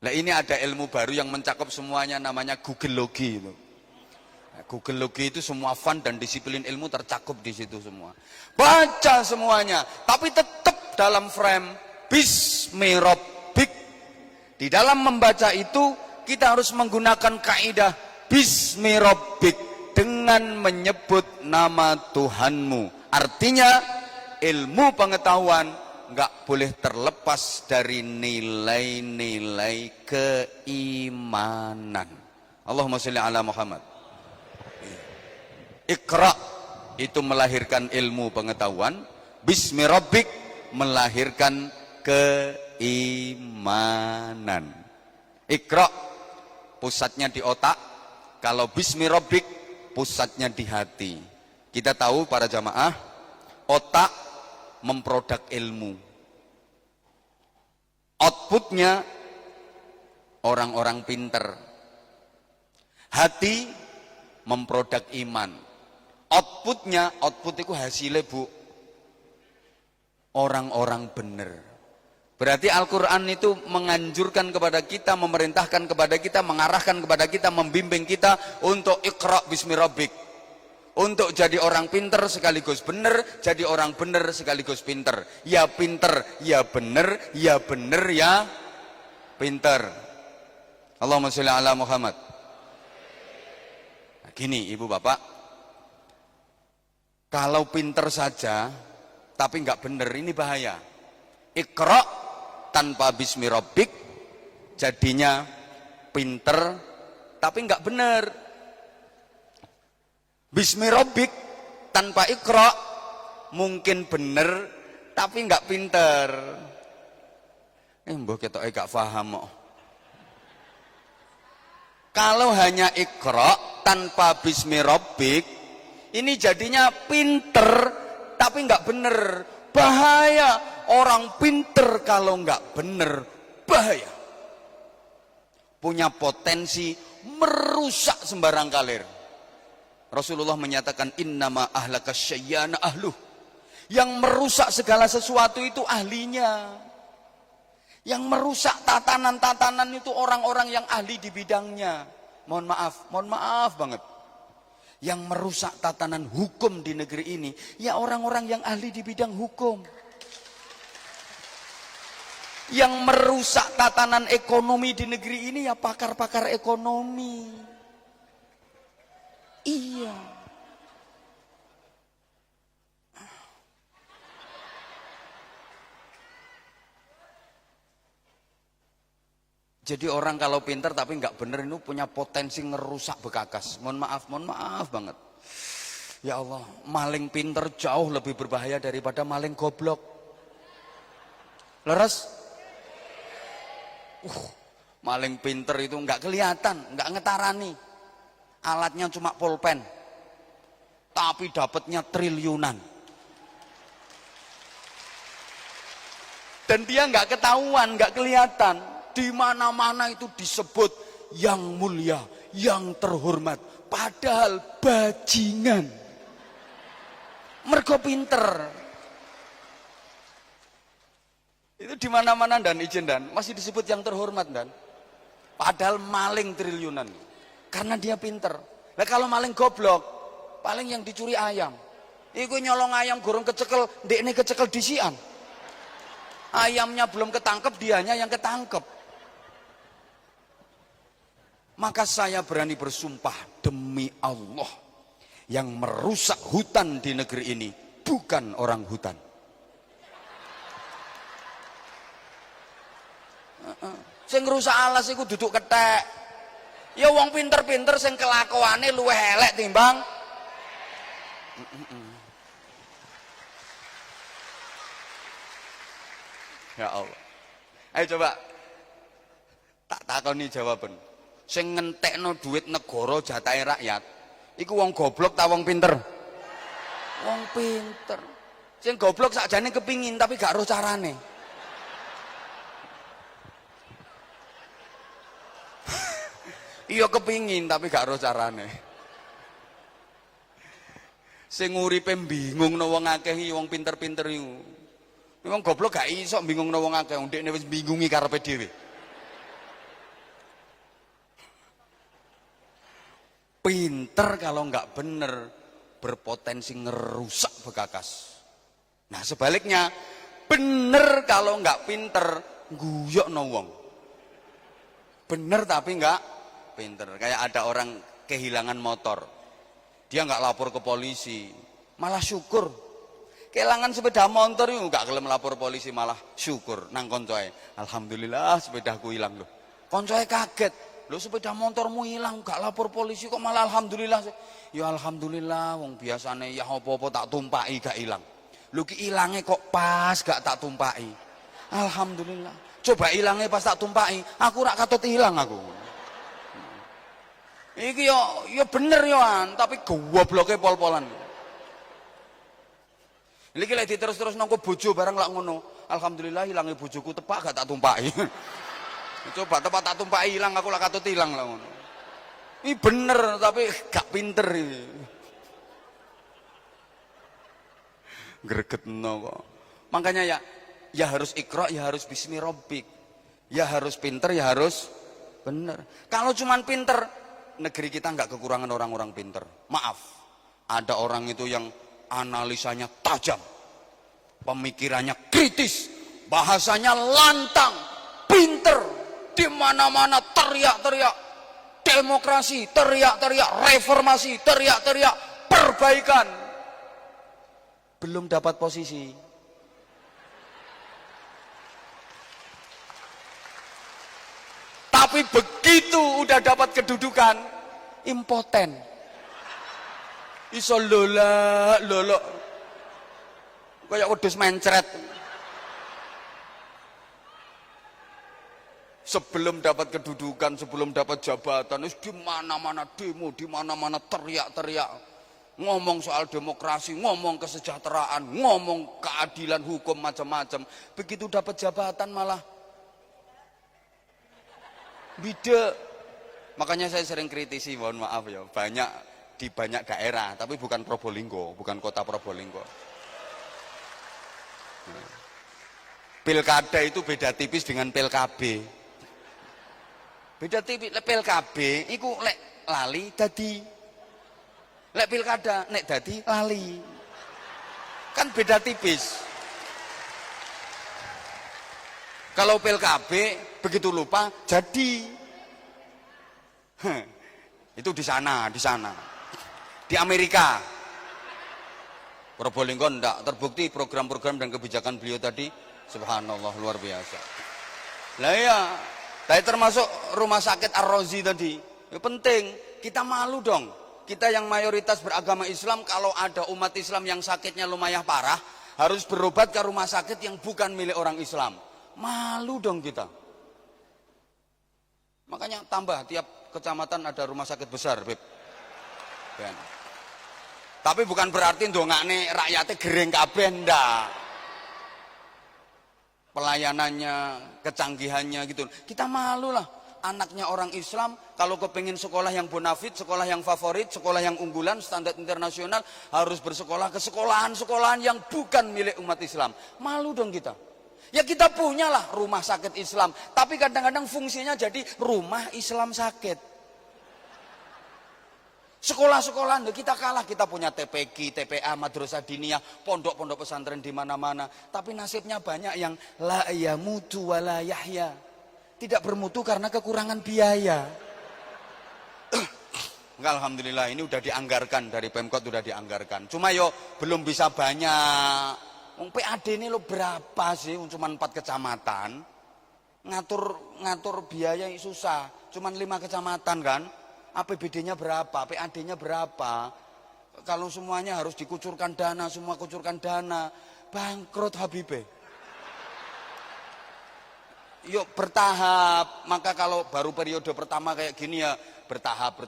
Lah ini ada ilmu baru yang mencakup semuanya, namanya Googleologi itu. Nah, Googleologi itu semua fun dan disiplin ilmu tercakup di situ semua. Baca semuanya, tapi tetap dalam frame Bismirabbik. Di dalam membaca itu kita harus menggunakan kaidah Bismirabbik dengan menyebut nama Tuhanmu. Artinya ilmu pengetahuan nggak boleh terlepas dari nilai-nilai keimanan. Allahumma sholli ala Muhammad. Iqra itu melahirkan ilmu pengetahuan, Bismi Rabbik melahirkan keimanan. Iqra pusatnya di otak, kalau Bismi Rabbik pusatnya di hati. Kita tahu para jamaah, otak memproduk ilmu. Outputnya orang-orang pinter. Hati memproduk iman. Outputnya, output itu hasilnya bu, orang-orang benar. Berarti Al-Quran itu menganjurkan kepada kita, memerintahkan kepada kita, mengarahkan kepada kita, membimbing kita untuk Iqra bismi rabbik. Untuk jadi orang pinter sekaligus benar, jadi orang benar sekaligus pinter. Ya pinter, ya benar, ya benar, ya pinter. Allahumma sholli ala Muhammad. Nah, gini ibu bapak, kalau pinter saja tapi nggak benar, ini bahaya. Iqra tanpa bismi rabbik jadinya pinter tapi nggak benar. Bismi Rabbik tanpa Iqra mungkin bener tapi nggak pinter. Mbok ketoke gak paham kok. Kalau hanya Iqra tanpa Bismi Rabbik, ini jadinya pinter tapi nggak bener. Bahaya, orang pinter kalau nggak bener bahaya. Punya potensi merusak sembarang kalir. Rasulullah menyatakan innama ahlaka syayyana ahluh. Yang merusak segala sesuatu itu ahlinya. Yang merusak tatanan-tatanan itu orang-orang yang ahli di bidangnya. Mohon maaf banget. Yang merusak tatanan hukum di negeri ini, ya orang-orang yang ahli di bidang hukum. Yang merusak tatanan ekonomi di negeri ini, ya pakar-pakar ekonomi. Iya. Jadi orang kalau pinter tapi nggak bener itu punya potensi ngerusak bekakas. Mohon maaf banget. Ya Allah, maling pinter jauh lebih berbahaya daripada maling goblok. Leres? Maling pinter itu nggak kelihatan, nggak ngetarani. Alatnya cuma pulpen, tapi dapatnya triliunan. Dan dia nggak ketahuan, nggak kelihatan. Di mana-mana itu disebut yang mulia, yang terhormat. Padahal bajingan. Mergo pinter. Itu di mana-mana dan izin dan masih disebut yang terhormat dan. Padahal maling triliunan. Karena dia pinter. Nah kalau maling goblok, paling yang dicuri ayam. Iku nyolong ayam gorong kecekel, ndekne kecekel disian. Ayamnya belum ketangkep, dianya yang ketangkep. Maka saya berani bersumpah demi Allah, Yang merusak hutan di negeri ini bukan orang hutan. Sing ngrusak alas iku duduk kethek. Ya wong pinter-pinter sing kelakuane luwih elek timbang Ya Allah. Ayo coba tak takoni jawaban. Sing ngentekno duit negara jatahe rakyat, iku wong goblok ta wong pinter? Wong pinter. Sing goblok sakjane kepingin tapi gak ro carane. Iya kepingin tapi gak ro carane. Sing uripe bingungno wong akeh iki wong pinter-pinter iku. Wong goblok gak iso bingungno wong akeh, ndekne wis bingungi karepe dhewe. Pinter kalau nggak bener berpotensi ngerusak begakas. Nah sebaliknya bener kalau nggak pinter guyok no wong. Bener tapi nggak pinter. Kayak ada orang kehilangan motor, dia nggak lapor ke polisi, malah syukur. Kehilangan sepeda motor itu nggak gelem lapor polisi, malah syukur nang koncoe. Alhamdulillah sepedaku hilang loh. Koncoe kaget. Lho sepeda motormu hilang gak lapor polisi kok malah alhamdulillah. Ya alhamdulillah wong biasane ya apa-apa tak tumpaki gak hilang. Lho ki ilange kok pas gak tak tumpaki. Alhamdulillah. Coba ilange pas tak tumpaki, aku rak katut hilang aku. Iki yo bener yo an, tapi gobloke pol-polan. Iki lek diterus-terus nang bojo barang lak ngono. Alhamdulillah hilange bojoku tepak gak tak tumpaki. Coba tempat tak tumpaki hilang aku lah katut hilang lah ngono. Ini bener tapi gak pinter ini. Gregetno kok. Makanya ya harus ikra, ya harus bismi rabbik. Ya harus pinter, ya harus bener. Kalau cuman pinter, negeri kita nggak kekurangan orang-orang pinter. Maaf, ada orang itu yang analisanya tajam, pemikirannya kritis, bahasanya lantang, pinter. Di mana-mana teriak-teriak demokrasi, teriak-teriak reformasi, teriak-teriak perbaikan. Belum dapat posisi. Tapi begitu udah dapat kedudukan, impoten. Iso lolok. Kayak wedhus mencret. Sebelum dapat kedudukan, sebelum dapat jabatan, di mana-mana demo, di mana-mana teriak-teriak, ngomong soal demokrasi, ngomong kesejahteraan, ngomong keadilan hukum macam-macam. Begitu dapat jabatan malah bida. Makanya saya sering kritisi, mohon maaf ya, di banyak daerah, tapi bukan Probolinggo, bukan kota Probolinggo. Pilkada itu beda tipis dengan PLKB. Beda tipis, lek PLKB iku lek lali dadi. Lek pilkada nek dadi lali. Kan beda tipis. Kalau PLKB begitu lupa jadi. Itu di sana. Di Amerika. Probolinggo ndak terbukti program-program dan kebijakan beliau tadi, subhanallah luar biasa. Lah ya, saya termasuk rumah sakit Ar-Razi tadi. Ya penting, kita malu dong. Kita yang mayoritas beragama Islam, kalau ada umat Islam yang sakitnya lumayan parah, harus berobat ke rumah sakit yang bukan milik orang Islam. Malu dong kita. Makanya tambah, tiap kecamatan ada rumah sakit besar, Beb. Ben. Tapi bukan berarti ndongakne rakyatnya gereng kabeh ndak. Pelayanannya, kecanggihannya gitu. Kita malu lah, anaknya orang Islam kalau kepengen sekolah yang bonafit, sekolah yang favorit, sekolah yang unggulan, standar internasional, harus bersekolah ke sekolahan-sekolahan yang bukan milik umat Islam. Malu dong kita. Ya kita punyalah rumah sakit Islam, tapi kadang-kadang fungsinya jadi rumah Islam sakit. Sekolah-sekolahan kita kalah, kita punya TPQ, TPA, Madrasah Diniyah, pondok-pondok pesantren di mana-mana. Tapi nasibnya banyak yang la yamutu wa la yahya. Tidak bermutu karena kekurangan biaya. Enggak, alhamdulillah ini udah dianggarkan dari Pemkot, udah dianggarkan. Cuma yo belum bisa banyak. Wong PAD ini lo berapa sih? Cuma 4 kecamatan. Ngatur biaya yang susah. Cuma 5 kecamatan kan. APBD-nya berapa? PAD-nya berapa? Kalau semuanya harus dikucurkan dana, semua kucurkan dana, bangkrut Habibe. Yuk bertahap. Maka kalau baru periode pertama kayak gini ya bertahap.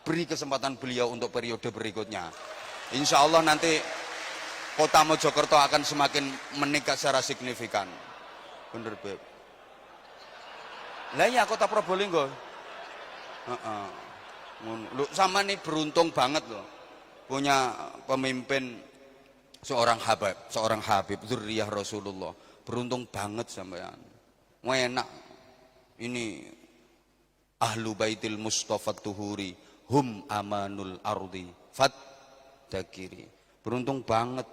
Beri kesempatan beliau untuk periode berikutnya. Insya Allah nanti kota Mojokerto akan semakin meningkat secara signifikan. Bener Beb. Lah ya kota Probolinggo. Lu sama nih beruntung banget loh. Punya pemimpin seorang Habib dzurriyyah Rasulullah. Beruntung banget sampean. Enak ini ahlu baitil Mustafa tuhuri hum amanul ardi fat dakiri. Beruntung banget.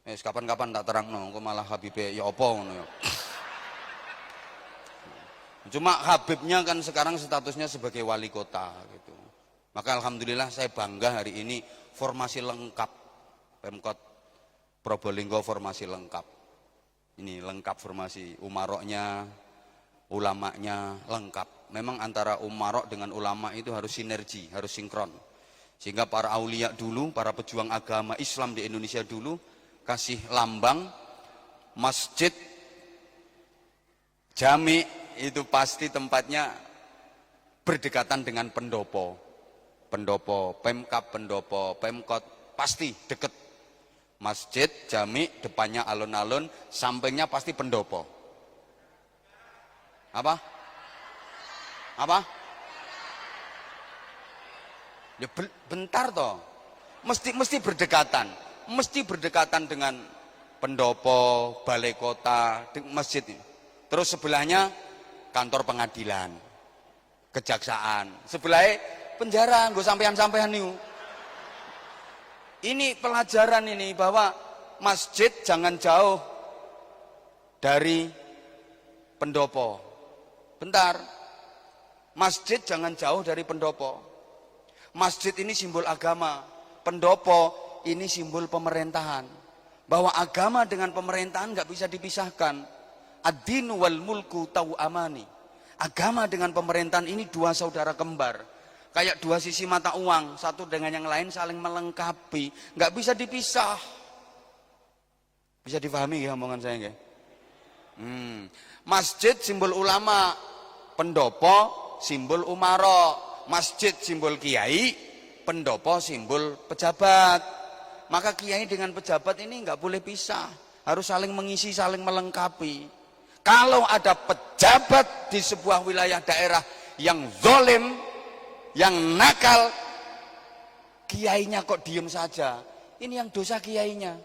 Kapan-kapan tak terang no, kok malah Habibnya ya apa ngono ya. Cuma Habibnya kan sekarang statusnya sebagai wali kota gitu. Maka alhamdulillah saya bangga hari ini formasi lengkap Pemkot Probolinggo, formasi lengkap. Ini lengkap formasi, umaroknya, ulamanya lengkap. Memang antara umarok dengan ulama itu harus sinergi, harus sinkron. Sehingga para aulia dulu, para pejuang agama Islam di Indonesia dulu kasih lambang masjid, jami itu pasti tempatnya berdekatan dengan pendopo. Pendopo, Pemkab, pendopo, Pemkot pasti deket. Masjid, jami, depannya alun-alun, sampingnya pasti pendopo. Apa? Ya bentar toh. Mesti berdekatan dengan pendopo, balai kota, masjid. Terus sebelahnya kantor pengadilan, kejaksaan. Sebelahnya penjara, nggo sampean-sampean niku. Ini pelajaran ini bahwa masjid jangan jauh dari pendopo. Bentar. Masjid jangan jauh dari pendopo. Masjid ini simbol agama. Pendopo ini simbol pemerintahan. Bahwa agama dengan pemerintahan nggak bisa dipisahkan. Ad-dinu wal mulku tau'amani. Agama dengan pemerintahan ini dua saudara kembar. Kayak dua sisi mata uang, satu dengan yang lain saling melengkapi, nggak bisa dipisah. Bisa difahami ya omongan saya nggak? Masjid simbol ulama, pendopo simbol umaro, masjid simbol kiai, pendopo simbol pejabat. Maka kiai dengan pejabat ini nggak boleh pisah, harus saling mengisi, saling melengkapi. Kalau ada pejabat di sebuah wilayah daerah yang zalim, yang nakal, kiainya kok diem saja, ini yang dosa kiainya.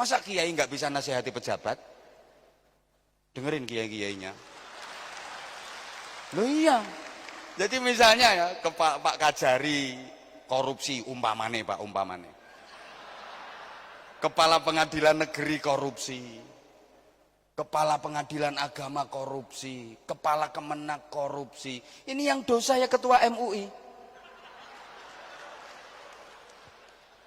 Masa kiai nggak bisa nasihati pejabat? Dengerin kiai-kiainya. Loh iya. Jadi misalnya ya ke Pak Kajari korupsi umpamane Pak, umpamane. Kepala Pengadilan Negeri korupsi. Kepala Pengadilan Agama korupsi, Kepala Kemenak korupsi. Ini yang dosa ya Ketua MUI.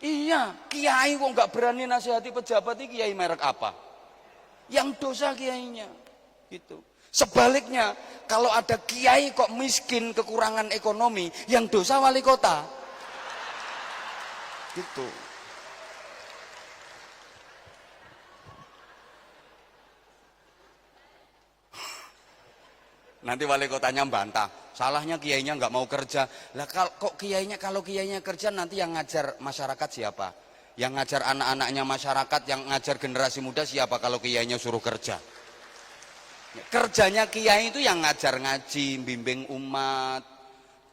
Iya, kiai kok nggak berani nasihati pejabat, ini kiai merek apa? Yang dosa kiainya, gitu. Sebaliknya, kalau ada kiai kok miskin, kekurangan ekonomi, yang dosa wali kota, gitu. Nanti wali kotanya bantah, salahnya kiainya nggak mau kerja. Lah kok kalau kiainya kerja, nanti yang ngajar masyarakat siapa? Yang ngajar anak-anaknya masyarakat, yang ngajar generasi muda siapa kalau kiainya suruh kerja? Kerjanya kiai itu yang ngajar ngaji, bimbing umat.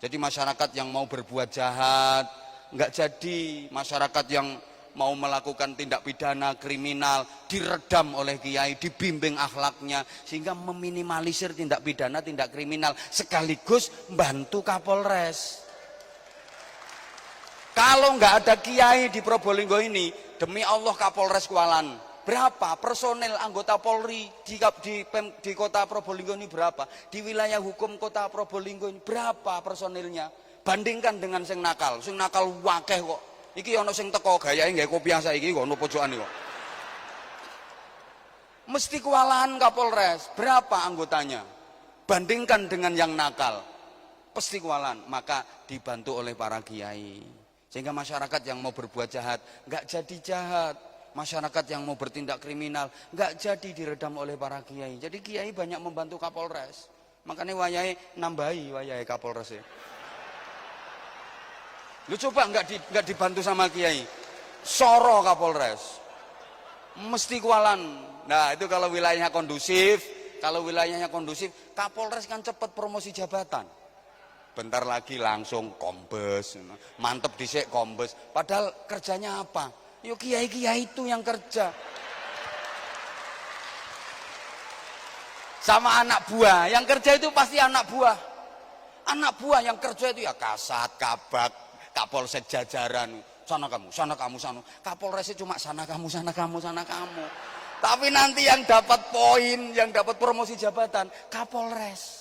Jadi masyarakat yang mau berbuat jahat nggak jadi. Masyarakat yang mau melakukan tindak pidana kriminal diredam oleh kiai, dibimbing akhlaknya sehingga meminimalisir tindak pidana, tindak kriminal, sekaligus bantu Kapolres. Kalau nggak ada kiai di Probolinggo ini, demi Allah Kapolres kualan. Berapa personel anggota Polri di kota Probolinggo ini berapa? Di wilayah hukum kota Probolinggo ini berapa personilnya? Bandingkan dengan sing nakal wakeh kok. Iki ana sing teko gayahe nggae kopiah saiki kok ono pojokan kok. Mesti kewalahan Kapolres. Berapa anggotanya? Bandingkan dengan yang nakal. Pasti kewalahan. Maka dibantu oleh para kiai. Sehingga masyarakat yang mau berbuat jahat nggak jadi jahat. Masyarakat yang mau bertindak kriminal nggak jadi diredam oleh para kiai. Jadi kiai banyak membantu Kapolres. Makanya wayahe nambahi wayahe Kapolres ya. Lu coba nggak dibantu sama kiai. Soro Kapolres. Mesti kewalahan. Nah itu kalau wilayahnya kondusif, Kapolres kan cepat promosi jabatan. Bentar lagi langsung kombes, mantep dhisik kombes. Padahal kerjanya apa? Yuk kiai-kiai itu yang kerja. Sama anak buah, yang kerja itu pasti anak buah. Anak buah yang kerja itu ya kasat, kabak, kapolsek jajaran. Sana kamu. Kapolresnya cuma sana kamu. Tapi nanti yang dapat poin, yang dapat promosi jabatan, Kapolres.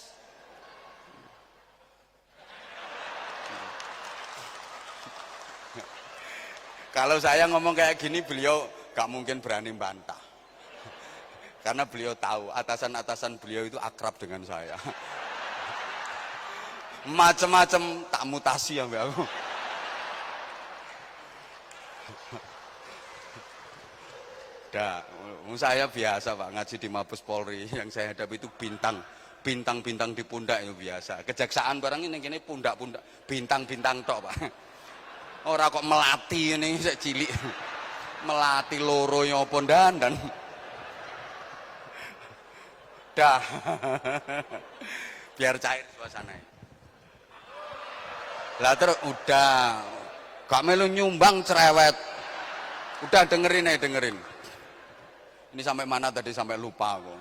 Kalau saya ngomong kayak gini, beliau gak mungkin berani bantah. Karena beliau tahu, atasan-atasan beliau itu akrab dengan saya. Macem-macem tak mutasi ya Mbak aku. Saya biasa Pak ngaji di Mabes Polri, yang saya hadapi itu bintang di pundak itu biasa. Kejaksaan barang ini pundak-pundak, bintang tok Pak. Ora kok melati ini saya cilik, melati loro nyopo dan dah biar cair suasananya. Lah terus udah gak melu nyumbang cerewet, udah dengerin. Ini sampai mana tadi, sampai lupa aku.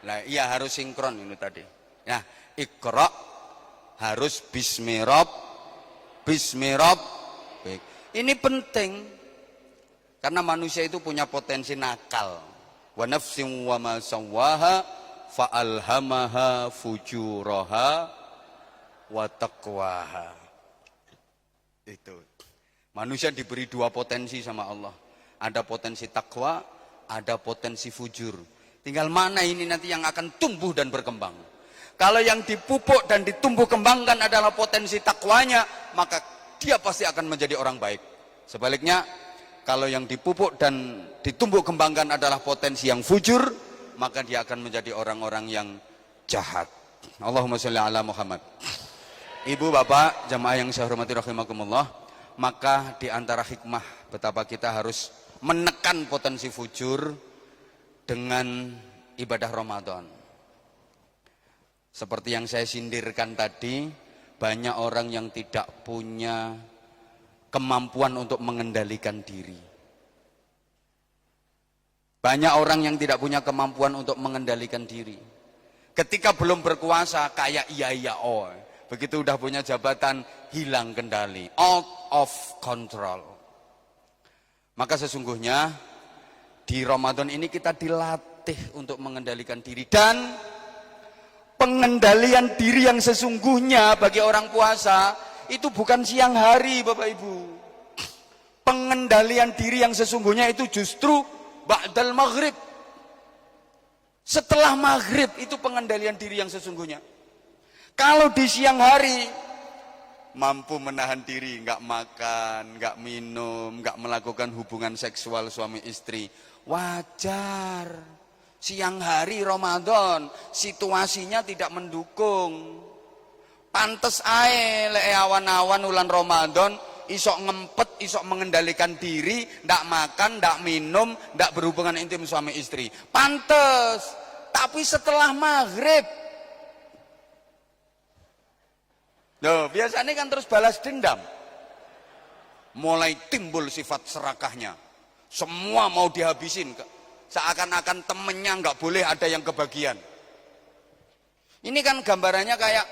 Nah, iya harus sinkron ini tadi. Ya, Iqra harus bismirab. Ini penting. Karena manusia itu punya potensi nakal. Wa nafsin wa ma sawwaha fa alhamaha fujuraha wa taqwaha. Itu. Manusia diberi dua potensi sama Allah. Ada potensi takwa, ada potensi fujur. Tinggal mana ini nanti yang akan tumbuh dan berkembang. Kalau yang dipupuk dan ditumbuh kembangkan adalah potensi takwanya, maka dia pasti akan menjadi orang baik. Sebaliknya, kalau yang dipupuk dan ditumbuh kembangkan adalah potensi yang fujur, maka dia akan menjadi orang-orang yang jahat. Allahumma sholli ala Muhammad. Ibu, bapak, jamaah yang saya hormati rahimakumullah, maka di antara hikmah betapa kita harus menekan potensi fujur dengan ibadah Ramadan. Seperti yang saya sindirkan tadi, banyak orang yang tidak punya kemampuan untuk mengendalikan diri. Banyak orang yang tidak punya kemampuan untuk mengendalikan diri. Ketika belum berkuasa kayak iya oh. Begitu udah punya jabatan hilang kendali, out of control. Maka sesungguhnya di Ramadan ini kita dilatih untuk mengendalikan diri, dan pengendalian diri yang sesungguhnya bagi orang puasa itu bukan siang hari Bapak Ibu. Pengendalian diri yang sesungguhnya itu justru ba'dal maghrib. Setelah maghrib itu pengendalian diri yang sesungguhnya. Kalau di siang hari mampu menahan diri, nggak makan, nggak minum, nggak melakukan hubungan seksual suami istri, wajar. Siang hari Ramadan, situasinya tidak mendukung. Pantes ae lek awan-awan ulan Ramadan isok ngempet, isok mengendalikan diri, ndak makan, ndak minum, ndak berhubungan intim suami istri. Pantes. Tapi setelah maghrib, loh, biasanya kan terus balas dendam. Mulai timbul sifat serakahnya. Semua mau dihabisin. Seakan-akan temennya nggak boleh ada yang kebagian. Ini kan gambarannya kayak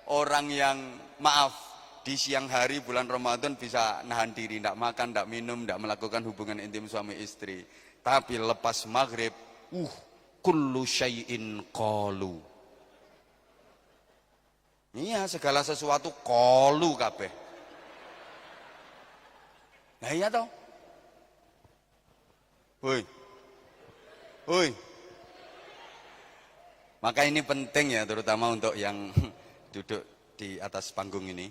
orang yang maaf di siang hari bulan Ramadan bisa nahan diri, nggak makan, nggak minum, nggak melakukan hubungan intim suami istri. Tapi lepas maghrib, kullu syai'in qalu. Iya, segala sesuatu kolu kabeh. Nah iya toh. Woi. Woi. Maka ini penting ya, terutama untuk yang duduk di atas panggung ini.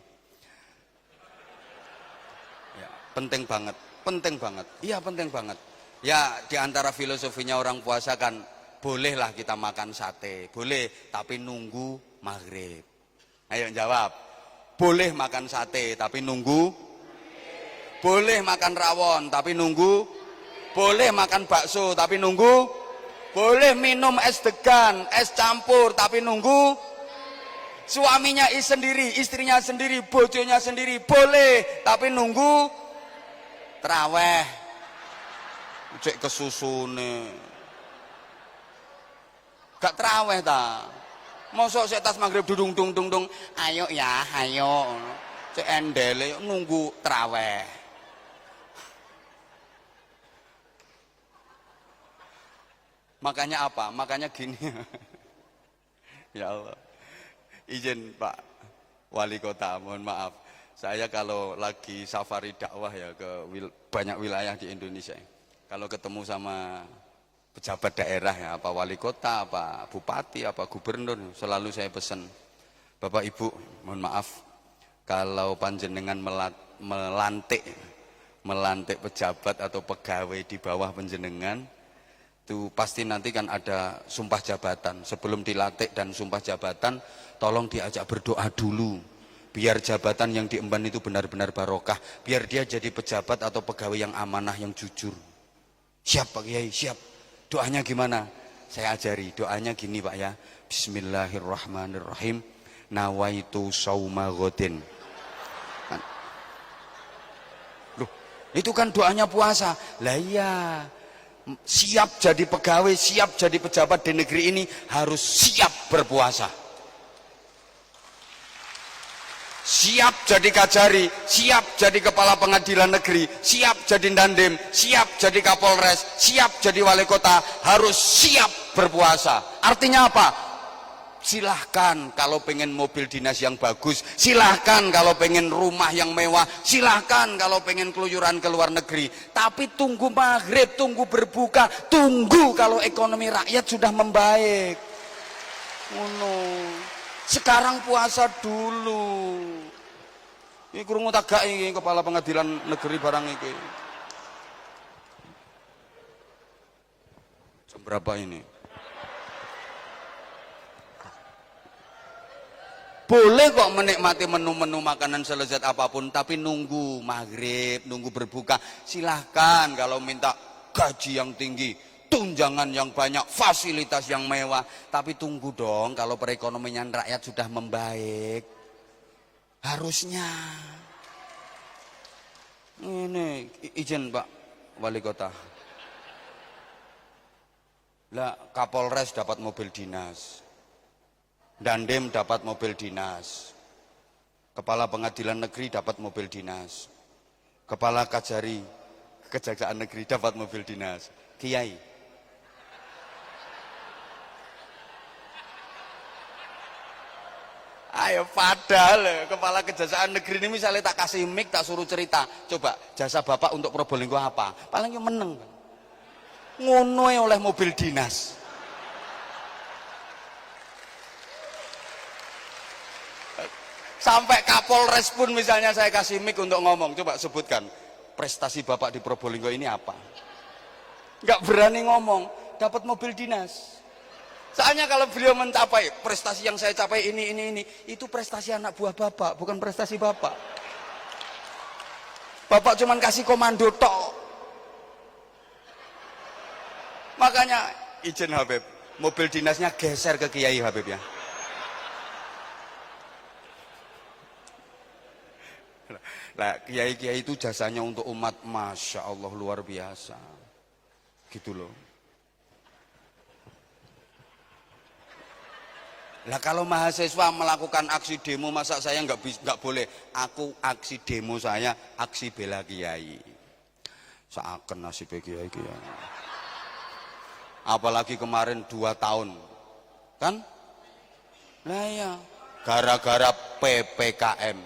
Ya, penting banget, penting banget. Iya, penting banget. Ya, di antara filosofinya orang puasa kan bolehlah kita makan sate, boleh, tapi nunggu maghrib. Ayo jawab. Boleh makan sate, tapi nunggu. Boleh makan rawon, tapi nunggu. Boleh makan bakso, tapi nunggu. Boleh minum es degan, es campur, tapi nunggu. Suaminya sendiri, istrinya sendiri, bojonya sendiri, boleh, tapi nunggu traweh. Cek kesusune. Gak traweh ta. Mosok sik tas maghrib dudung dung dung dung, ayo ya, ayo. Cek endele nunggu traweh. Makanya apa? Makanya gini. Ya Allah. Izin Pak Wali Kota, mohon maaf. Saya kalau lagi safari dakwah ya ke banyak wilayah di Indonesia. Kalau ketemu sama pejabat daerah ya, apa wali kota, apa bupati, apa gubernur, selalu saya pesan, Bapak Ibu, mohon maaf, kalau panjenengan melantik pejabat atau pegawai di bawah panjenengan, itu pasti nanti kan ada sumpah jabatan. Sebelum dilantik dan sumpah jabatan, tolong diajak berdoa dulu, biar jabatan yang diemban itu benar-benar barokah, biar dia jadi pejabat atau pegawai yang amanah, yang jujur. Siap Pak Kiai, siap. Doanya gimana? Saya ajari, doanya gini Pak ya. Bismillahirrahmanirrahim. Nawaitu sauma ghadin. Loh, itu kan doanya puasa. Lah iya. Siap jadi pegawai, siap jadi pejabat di negeri ini harus siap berpuasa. Siap jadi kajari, siap jadi kepala pengadilan negeri, siap jadi dandim, siap jadi kapolres, siap jadi wali kota, harus siap berpuasa. Artinya apa? Silahkan kalau pengen mobil dinas yang bagus, silahkan kalau pengen rumah yang mewah, silahkan kalau pengen keluyuran ke luar negeri, tapi tunggu maghrib, tunggu berbuka, tunggu kalau ekonomi rakyat sudah membaik. Oh no. Sekarang puasa dulu. Ini krungu tagak iki kepala pengadilan negeri barang iki. Jam berapa ini? Boleh kok menikmati menu-menu makanan selezat apapun, tapi nunggu maghrib, nunggu berbuka. Silahkan kalau minta gaji yang tinggi, tunjangan yang banyak, fasilitas yang mewah, tapi tunggu dong kalau perekonomian rakyat sudah membaik. Harusnya. Ini izin Pak Wali Kota. Lah Kapolres dapat mobil dinas, Dandim dapat mobil dinas, Kepala Pengadilan Negeri dapat mobil dinas, Kepala Kajari Kejaksaan Negeri dapat mobil dinas, Kiai. Ayo padahal Kepala Kejaksaan Negeri ini misalnya tak kasih mic, tak suruh cerita, coba jasa Bapak untuk Probolinggo apa? Paling meneng. Ngono oleh mobil dinas. Sampai Kapolres pun misalnya saya kasih mic untuk ngomong, coba sebutkan prestasi Bapak di Probolinggo ini apa? Nggak berani ngomong, dapat mobil dinas. Soalnya kalau beliau mencapai prestasi yang saya capai ini, itu prestasi anak buah Bapak, bukan prestasi Bapak. Bapak cuman kasih komando tok. Makanya izin Habib, mobil dinasnya geser ke Kiai Habib ya. Nah, kiai-kiai itu jasanya untuk umat, Masya Allah luar biasa. Gitu loh. Lah kalau mahasiswa melakukan aksi demo, masa saya nggak boleh? Aku aksi demo saya, aksi bela kiai. Seakan nasib kiai. Apalagi kemarin 2 tahun, kan? Nah ya, gara-gara PPKM.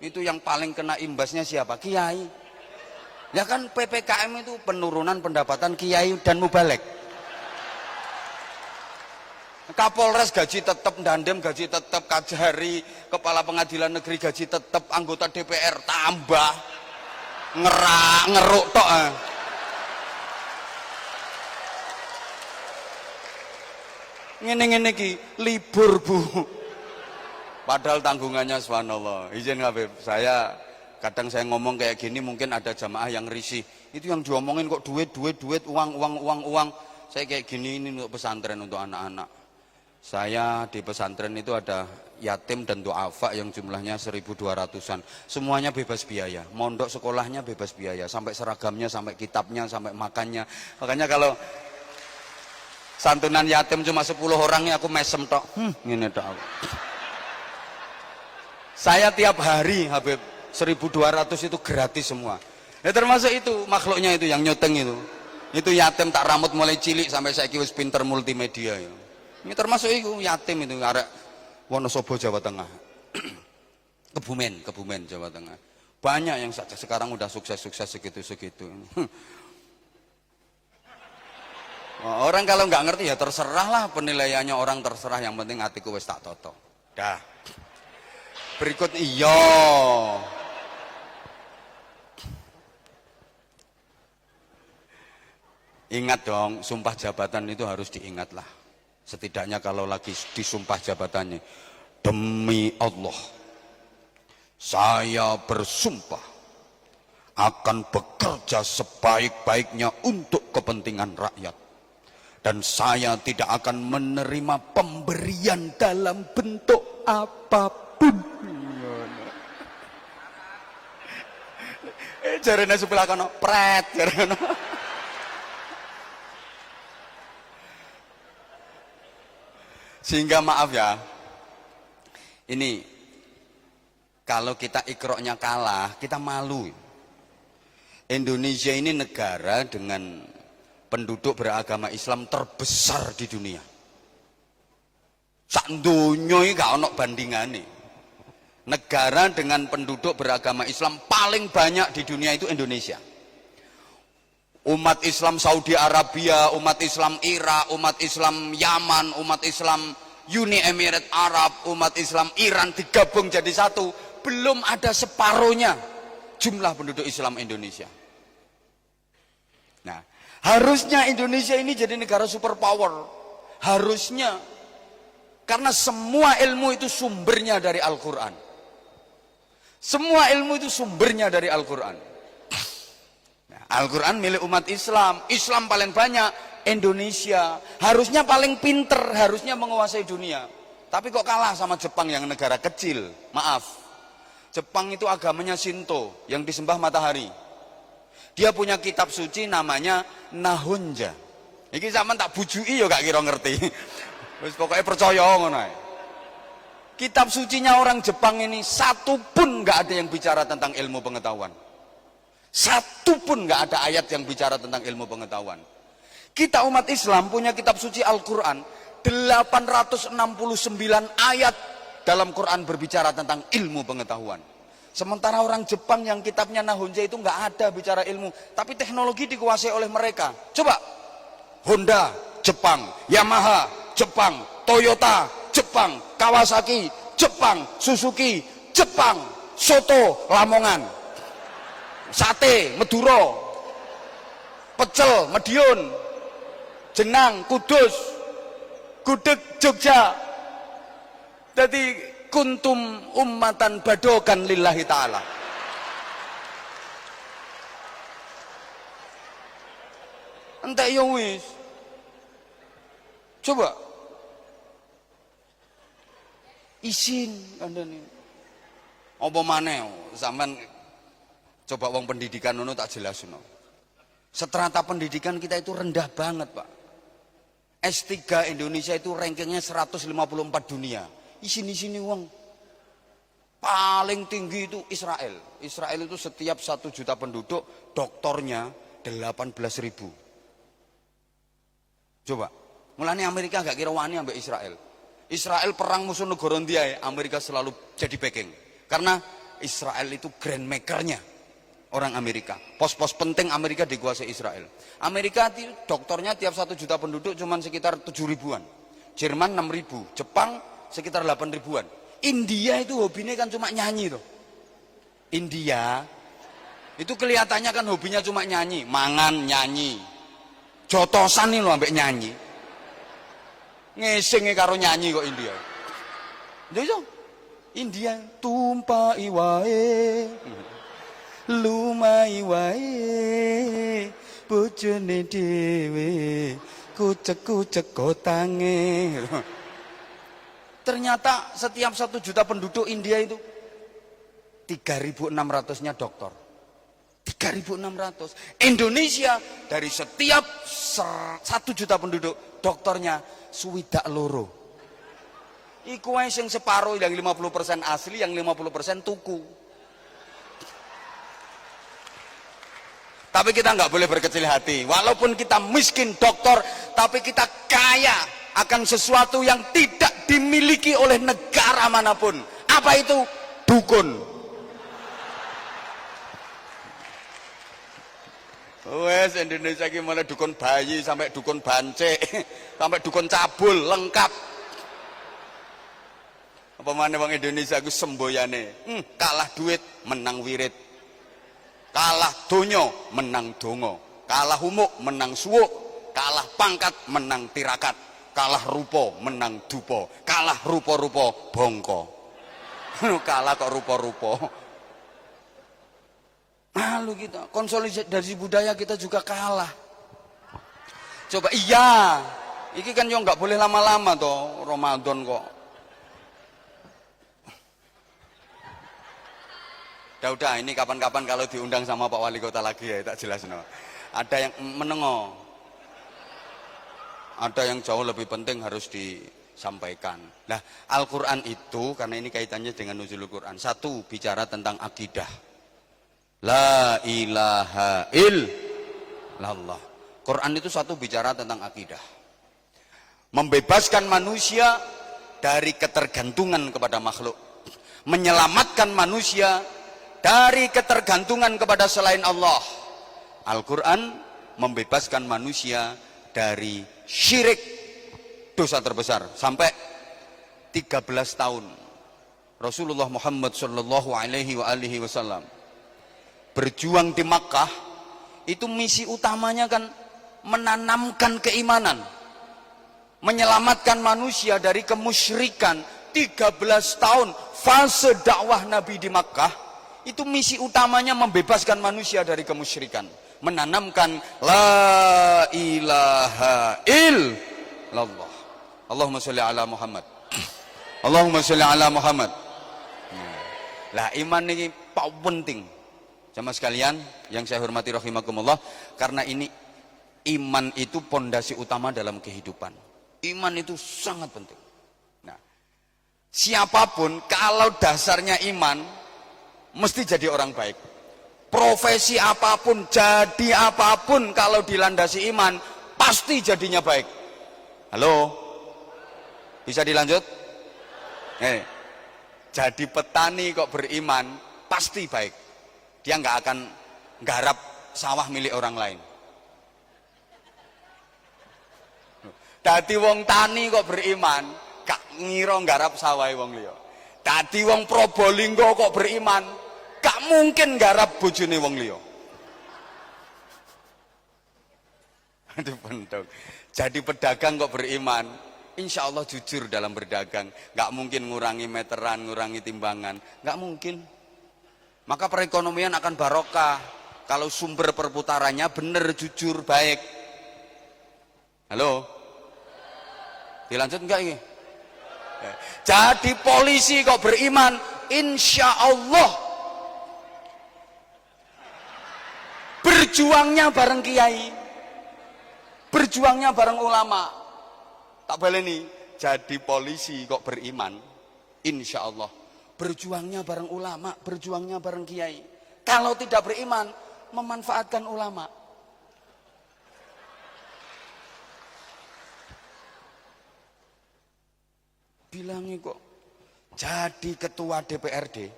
Itu yang paling kena imbasnya siapa? Kiai. Ya kan PPKM itu penurunan pendapatan kiai dan mubalek. Kapolres gaji tetap, Dandem gaji tetap, Kajari, kepala pengadilan negeri gaji tetap, anggota DPR tambah, ngeruk tok. Ngene-ngene ki libur Bu. Padahal tanggungannya subhanallah. Izin Habib, saya kadang saya ngomong kayak gini mungkin ada jamaah yang risih. Itu yang diomongin kok duit, uang. Saya kayak gini ini untuk pesantren untuk anak-anak. Saya di pesantren itu ada yatim dan duafa yang jumlahnya 1.200-an. Semuanya bebas biaya. Mondok sekolahnya bebas biaya, sampai seragamnya, sampai kitabnya, sampai makannya. Makanya kalau santunan yatim cuma 10 orangnya aku mesem tok. Ngene tok aku. Saya tiap hari Habib 1.200 itu gratis semua. Ya termasuk itu makhluknya itu yang nyoteng itu. Itu yatim tak rambut mulai cilik sampai saiki wis pinter multimedia ya. Ini termasuk itu yatim itu arek Wonosobo Jawa Tengah. Kebumen Jawa Tengah. Banyak yang sekarang udah sukses segitu-segitu. Orang kalau nggak ngerti ya terserah lah penilaiannya orang, terserah, yang penting hatiku wis tak toto. Dah. Berikut iya. Ingat dong, sumpah jabatan itu harus diingat lah. Setidaknya kalau lagi disumpah jabatannya, demi Allah, saya bersumpah akan bekerja sebaik-baiknya untuk kepentingan rakyat. Dan saya tidak akan menerima pemberian dalam bentuk apapun. Jarene sebelah kono pret jarene. Sehingga maaf ya, ini kalau kita ikroknya kalah, kita malu. Indonesia ini negara dengan penduduk beragama Islam terbesar di dunia. Sak donya iki gak ono bandingane. Negara dengan penduduk beragama Islam paling banyak di dunia itu Indonesia. Umat Islam Saudi Arabia, umat Islam Irak, umat Islam Yaman, umat Islam Uni Emirat Arab, umat Islam Iran digabung jadi satu, belum ada separuhnya jumlah penduduk Islam Indonesia. Nah, harusnya Indonesia ini jadi negara superpower. Harusnya, karena semua ilmu itu sumbernya dari Al-Quran. Semua ilmu itu sumbernya dari Al-Quran. Nah, Al-Quran milik umat Islam. Islam paling banyak, Indonesia. Harusnya paling pinter, harusnya menguasai dunia. Tapi kok kalah sama Jepang yang negara kecil. Maaf, Jepang itu agamanya Shinto, yang disembah matahari. Dia punya kitab suci namanya Nahonja. Iki sampean tak bujui ya gak kira ngerti. Wis pokoknya percaya ngono ae. Kitab sucinya orang Jepang ini satu pun gak ada yang bicara tentang ilmu pengetahuan. Satu pun gak ada ayat yang bicara tentang ilmu pengetahuan. Kita umat Islam punya kitab suci Al-Quran, 869 ayat dalam Quran berbicara tentang ilmu pengetahuan. Sementara orang Jepang yang kitabnya Nahonja itu nggak ada bicara ilmu, tapi teknologi dikuasai oleh mereka. Coba, Honda, Jepang, Yamaha, Jepang, Toyota, Jepang, Kawasaki, Jepang, Suzuki, Jepang, soto, Lamongan, sate, Madura, pecel, Madiun, jenang, Kudus, gudeg, Jogja. Jadi kuntum ummatan badokan lillahi ta'ala. Entek ya wis. Coba isin kandhane. Apa maneh sampean coba wong pendidikan ngono tak jelasno. Strata pendidikan kita itu rendah banget, Pak. S3 Indonesia itu rankingnya 154 dunia. Isin-isini wong. Paling tinggi itu Israel. Israel itu setiap 1 juta penduduk, doktornya 18.000. Coba, mulanya Amerika gak kira wani ambek Israel. Israel perang musuh negara dia, Amerika selalu jadi backing. Karena Israel itu grand makernya orang Amerika. Pos-pos penting Amerika dikuasai Israel. Amerika dokternya tiap 1 juta penduduk cuma sekitar 7 ribuan. Jerman 6 ribu, Jepang sekitar 8 ribuan. India itu hobinya kan cuma nyanyi tuh. India itu kelihatannya kan hobinya cuma nyanyi, mangan nyanyi. Jotosan nih loh ambek nyanyi. Ngesenge karo nyanyi kok India. Lho India tumpai wae. Lumai wae. Bojone dhewe kucek-kucek gotange. Ternyata setiap 1 juta penduduk India itu 3.600-nya dokter. 3.600. Indonesia dari setiap 1 juta penduduk dokternya swidak loro. Iku wae sing separuh, yang 50% asli, yang 50% tuku. Tapi kita nggak boleh berkecil hati. Walaupun kita miskin dokter, tapi kita kaya akan sesuatu yang tidak dimiliki oleh negara manapun. Apa itu? Dukun. Wes Indonesia iki mulai dukun bayi sampai dukun bancik, sampai dukun cabul lengkap. Apa mana bang Indonesia ku semboyane, kalah duit menang wirid, kalah donyo menang dongo, kalah humuk menang suwuk, kalah pangkat menang tirakat, kalah rupo menang dupo, kalah rupo-rupo bongko. Kalah kok rupo-rupo. Malu kita, konsolidasi budaya kita juga kalah. Coba iya, ini kan yang nggak boleh lama-lama toh Ramadan kok. Udah, ini kapan-kapan kalau diundang sama Pak Wali Kota lagi ya, tak jelas no. Ada yang menengok, ada yang jauh lebih penting harus disampaikan. Nah, Al-Quran itu karena ini kaitannya dengan nuzulul Quran. 1 bicara tentang akidah. La ilaha illallah. Quran itu 1 bicara tentang akidah. Membebaskan manusia dari ketergantungan kepada makhluk. Menyelamatkan manusia dari ketergantungan kepada selain Allah. Al-Quran membebaskan manusia dari syirik, dosa terbesar. Sampai 13 tahun Rasulullah Muhammad sallallahu alaihi wasallam berjuang di Makkah, itu misi utamanya kan menanamkan keimanan, menyelamatkan manusia dari kemusyrikan. 13 tahun fase dakwah Nabi di Makkah, itu misi utamanya membebaskan manusia dari kemusyrikan, menanamkan la ilaha illallah. Allahumma sholli ala Muhammad. Allahumma sholli ala Muhammad. Lah iman ini paling penting. Jamaah sekalian yang saya hormati rahimakumullah, karena ini iman itu pondasi utama dalam kehidupan. Iman itu sangat penting. Nah, siapapun kalau dasarnya iman mesti jadi orang baik. Profesi apapun, jadi apapun kalau dilandasi iman pasti jadinya baik. Halo? Bisa dilanjut? Jadi petani kok beriman pasti baik. Dia nggak akan garap sawah milik orang lain. Dadi wong tani kok beriman, gak ngira garap sawah wong liya. Dadi wong Probolinggo kok beriman, gak mungkin garap bojone wong liya. Aduh pendok. Jadi pedagang kok beriman, insya Allah jujur dalam berdagang, gak mungkin ngurangi meteran, ngurangi timbangan, gak mungkin. Maka perekonomian akan barokah kalau sumber perputarannya benar, jujur, baik. Halo? Dilanjut enggak ini? Jadi polisi kok beriman, insya Allah berjuangnya bareng kiai, berjuangnya bareng ulama. Tak boleh nih, jadi polisi kok beriman, insya Allah berjuangnya bareng ulama, berjuangnya bareng kiai. Kalau tidak beriman, memanfaatkan ulama. Bilangnya kok jadi ketua DPRD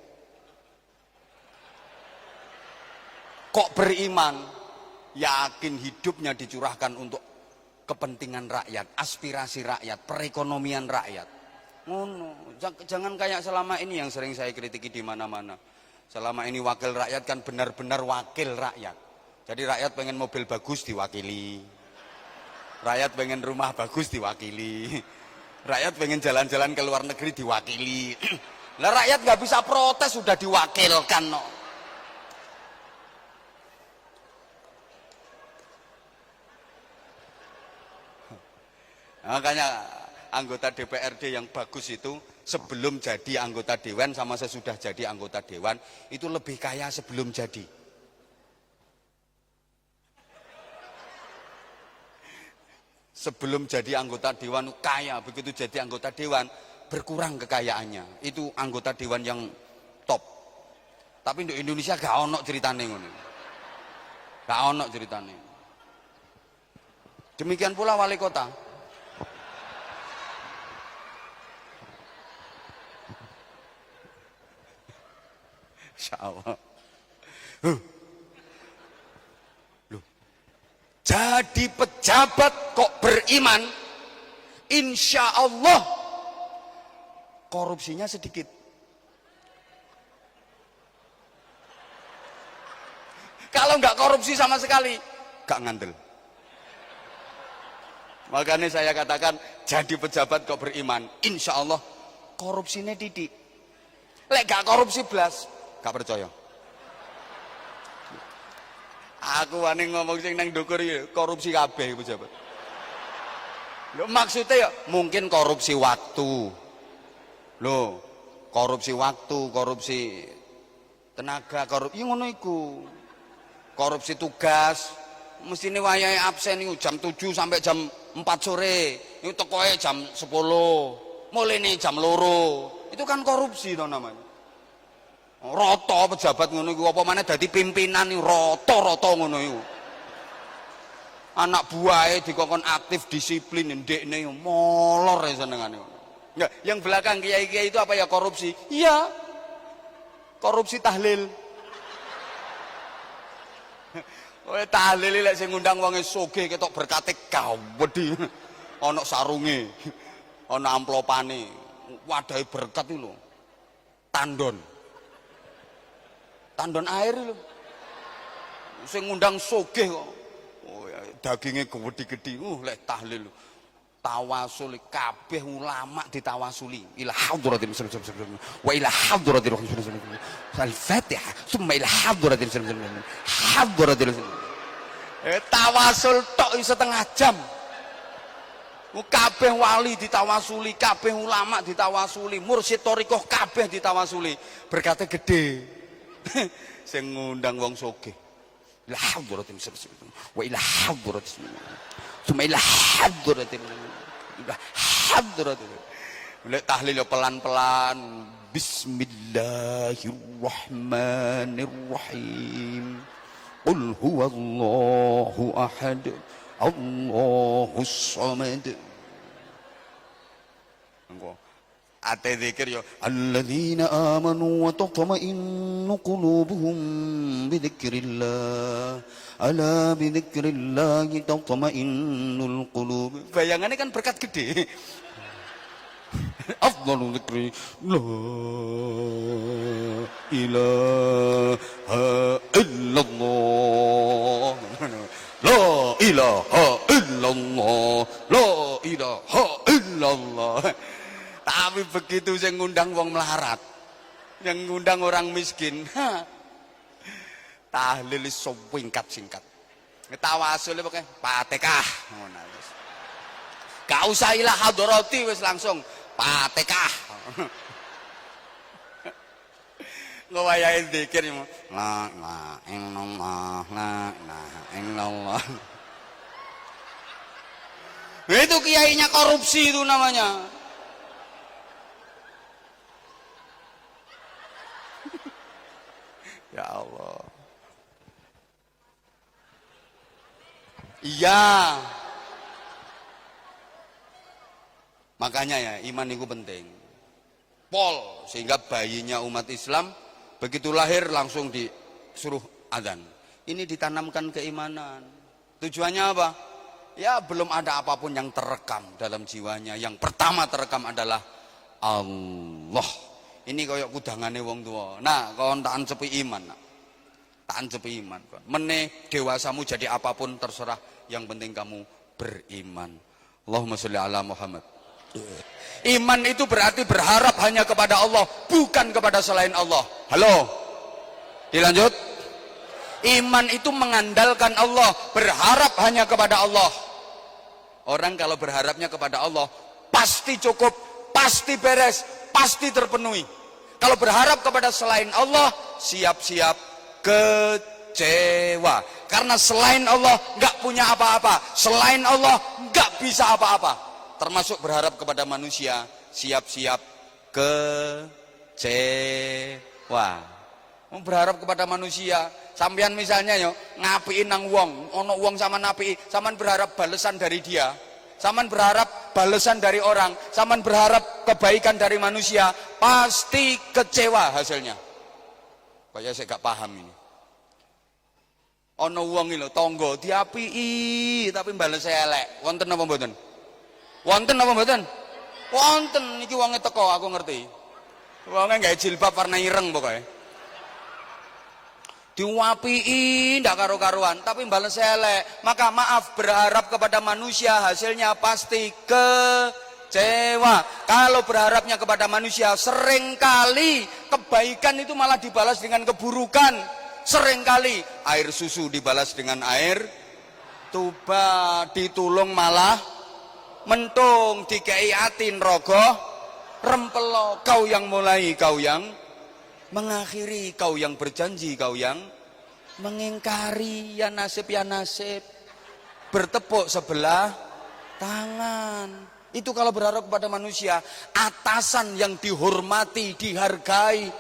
kok beriman, yakin hidupnya dicurahkan untuk kepentingan rakyat, aspirasi rakyat, perekonomian rakyat. Ngono, jangan kayak selama ini yang sering saya kritiki di mana-mana. Selama ini wakil rakyat kan benar-benar wakil rakyat. Jadi rakyat pengen mobil bagus diwakili. Rakyat pengen rumah bagus diwakili. Rakyat pengen jalan-jalan ke luar negeri diwakili. Lah rakyat nggak bisa protes sudah diwakilkan no. Makanya anggota DPRD yang bagus itu sebelum jadi anggota dewan sama sesudah jadi anggota dewan itu lebih kaya sebelum jadi. Sebelum jadi anggota dewan kaya, begitu jadi anggota dewan berkurang kekayaannya. Itu anggota dewan yang top. Tapi untuk Indonesia gak ono ceritane ngono. Gak ono ceritane. Demikian pula wali kota. Insyaallah. Loh. Jadi pejabat kok beriman, insya Allah korupsinya sedikit. Kalau nggak korupsi sama sekali, nggak ngandel. Makanya saya katakan, jadi pejabat kok beriman, insya Allah korupsinya titik. Lek gak korupsi blas, gak percaya. Aku wani ngomong sing nang ndukur iki korupsi kabeh pejabat. Lho maksudnya ya mungkin korupsi waktu. Loh, korupsi waktu, korupsi tenaga, korupsi ngono iku. Korupsi tugas, mestine wayahe absen iku jam 7 sampai jam 4 sore. Iku tekoe jam 10. Mulene jam 2. Itu kan korupsi to namanya. Roto pejabat ngono iku apa maneh dadi pimpinan iku roto-roto ngono iku. Anak buahe dikongkon aktif disiplin ndekne molor ya senengane. Ya, yang belakang kiai-kiai itu apa ya korupsi? Iya. Korupsi tahlil. Oleh tahlil lek sing ngundang wonge sugih ketok berkate gawedi. Ana sarunge. Ana amplopane. Wadahe berkat itu lho. Tandon. Tandon air lho. Sing ngundang sugih kok. Oh ya daginge gede-gede. Lek tahlil. Tawasul kabeh ulama ditawasuli ila hadratil wa ila hadratil al-Fatihah summa ila hadratil hadratil tawasul tok setengah jam. Kabeh wali ditawasuli, kabeh ulama ditawasuli, mursyid thariqah kabeh ditawasuli. Berkate gede. Sing ngundang wong sugih. La hadratin wa ila hadratin. Summa ila hadratin. Ila hadratin. Lek tahlil pelan-pelan. Bismillahirrahmanirrahim. Qul huwallahu ahad. Allahus samad. Engko ate zikir yo alladzina amanu wa tatma'innu qulubuhum bi dzikrillah. Ala bi dzikrillah tatma'innul qulub. Bayangannya kan berkat gede. Afdhalu dzikri la ilaha illallah. La ilaha illallah, la ilaha illallah. Tapi begitu saya ngundang wong melarat, yang ngundang orang miskin, tahlil singkat-singkat. Tawasul pakai Fatihah. Gak usah ilah hadrati wis langsung Fatihah. Ngawayain zikir la ilaha illallah, la ilaha illallah. Itu kiainya korupsi itu namanya. Ya Allah. Iya. Makanya ya iman itu penting. Pol sehingga bayinya umat Islam begitu lahir langsung disuruh adzan. Ini ditanamkan keimanan. Tujuannya apa? Ya belum ada apapun yang terekam dalam jiwanya. Yang pertama terekam adalah Allah. Ini koyok kudangane wong tua. Nah, kon tak ancepi iman. Nak. Tak ancepi iman kon. Meneh dewasamu jadi apapun terserah, yang penting kamu beriman. Allahumma sholli ala Muhammad. Iman itu berarti berharap hanya kepada Allah, bukan kepada selain Allah. Halo. Dilanjut. Iman itu mengandalkan Allah, berharap hanya kepada Allah. Orang kalau berharapnya kepada Allah, pasti cukup, pasti beres, pasti terpenuhi. Kalau berharap kepada selain Allah, siap-siap kecewa. Karena selain Allah nggak punya apa-apa, selain Allah nggak bisa apa-apa. Termasuk berharap kepada manusia, siap-siap kecewa. Berharap kepada manusia, sampean misalnya yo ngapiin nang wong, ono wong sama napi, sampean berharap balasan dari dia, sampean berharap balasan dari orang, sampean berharap kebaikan dari manusia, pasti kecewa hasilnya. Kayak saya gak paham ini. Ono wong lho tonggo diapii tapi balese elek. Wonten apa mboten? Wonten apa mboten? Wonten, iki wonge teko aku ngerti. Wonge gawe jilbab warna ireng pokoknya. Diwapii ndak karu-karuan tapi bales elek. Maka maaf, berharap kepada manusia hasilnya pasti kecewa. Kalau berharapnya kepada manusia, seringkali kebaikan itu malah dibalas dengan keburukan. Seringkali air susu dibalas dengan air tuba, ditulung malah mentung, dikei atin rogo rempelo. Kau yang mulai, kau yang mengakhiri, kau yang berjanji, kau yang mengingkari. Ya nasib, ya nasib. Bertepuk sebelah tangan. Itu kalau berharap kepada manusia. Atasan yang dihormati, dihargai,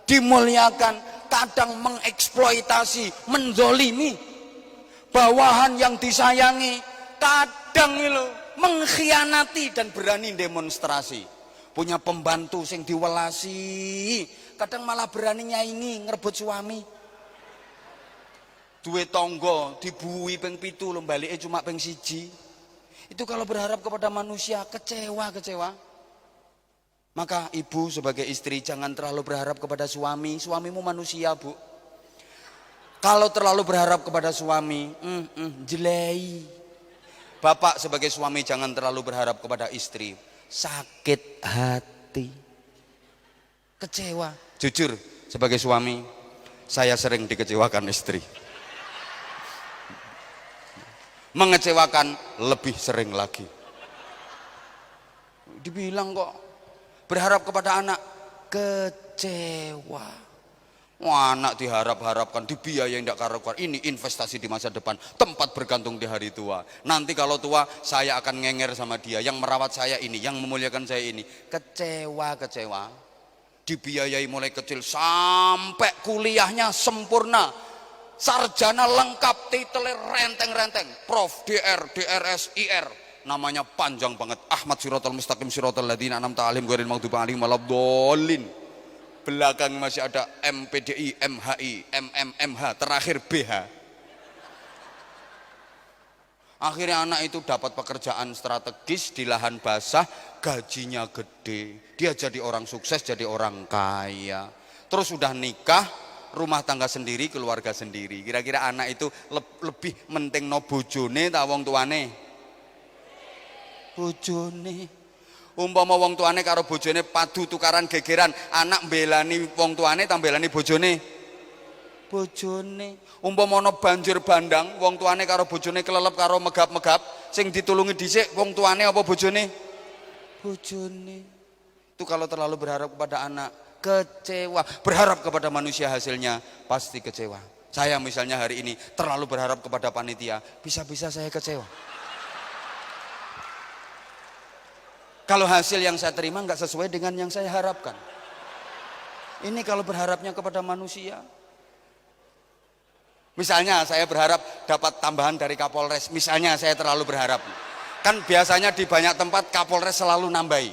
dimuliakan, kadang mengeksploitasi, menzolimi. Bawahan yang disayangi, kadang itu mengkhianati dan berani demonstrasi. Punya pembantu sing diwelasi, kadang malah berani nyaingi ngerebut suami. Duwe tonggo dibuwi ping 7 lho, balike cuma ping 1. Itu kalau berharap kepada manusia, kecewa. Maka ibu sebagai istri jangan terlalu berharap kepada suami. Suamimu manusia, Bu. Kalau terlalu berharap kepada suami, jelei. Bapak sebagai suami jangan terlalu berharap kepada istri. Sakit hati, kecewa. Jujur sebagai suami, saya sering dikecewakan istri. Mengecewakan lebih sering lagi. Dibilang kok berharap kepada anak, kecewa. Wah, anak diharap-harapkan, dibiayai tidak karuan. Ini investasi di masa depan, tempat bergantung di hari tua. Nanti kalau tua, saya akan ngenger sama dia. Yang merawat saya ini, yang memuliakan saya ini. Kecewa. Dibiayai mulai kecil sampai kuliahnya sempurna. Sarjana lengkap, titelnya renteng-renteng. Prof, DR, DRS, IR. Namanya panjang banget. Ahmad Siratal Mustaqim Siratal Ladzina An'amta 'alaihim ghairil maghdubi 'alaihim waladdallin. Belakang masih ada MPDI, MHI, MMH, terakhir BH. Akhirnya anak itu dapat pekerjaan strategis di lahan basah, gajinya gede. Dia jadi orang sukses, jadi orang kaya. Terus sudah nikah, rumah tangga sendiri, keluarga sendiri. Kira-kira anak itu lebih penting no bojone ta wong tuane? Bojone. Umpama wong tuane karo bojone padu tukaran gegeran, anak mbelani wong tuane ta mbelani bojone? Bojone. Umpama ana banjir bandang, wong tuane karo bojone kelelep karo megap-megap, sing ditulungi dhisik wong tuane apa bojone? Bojone. Itu kalau terlalu berharap kepada anak, kecewa. Berharap kepada manusia hasilnya pasti kecewa. Saya misalnya hari ini terlalu berharap kepada panitia, bisa-bisa saya kecewa. Kalau hasil yang saya terima nggak sesuai dengan yang saya harapkan. Ini kalau berharapnya kepada manusia. Misalnya saya berharap dapat tambahan dari Kapolres. Misalnya saya terlalu berharap. Kan biasanya di banyak tempat Kapolres selalu nambahi.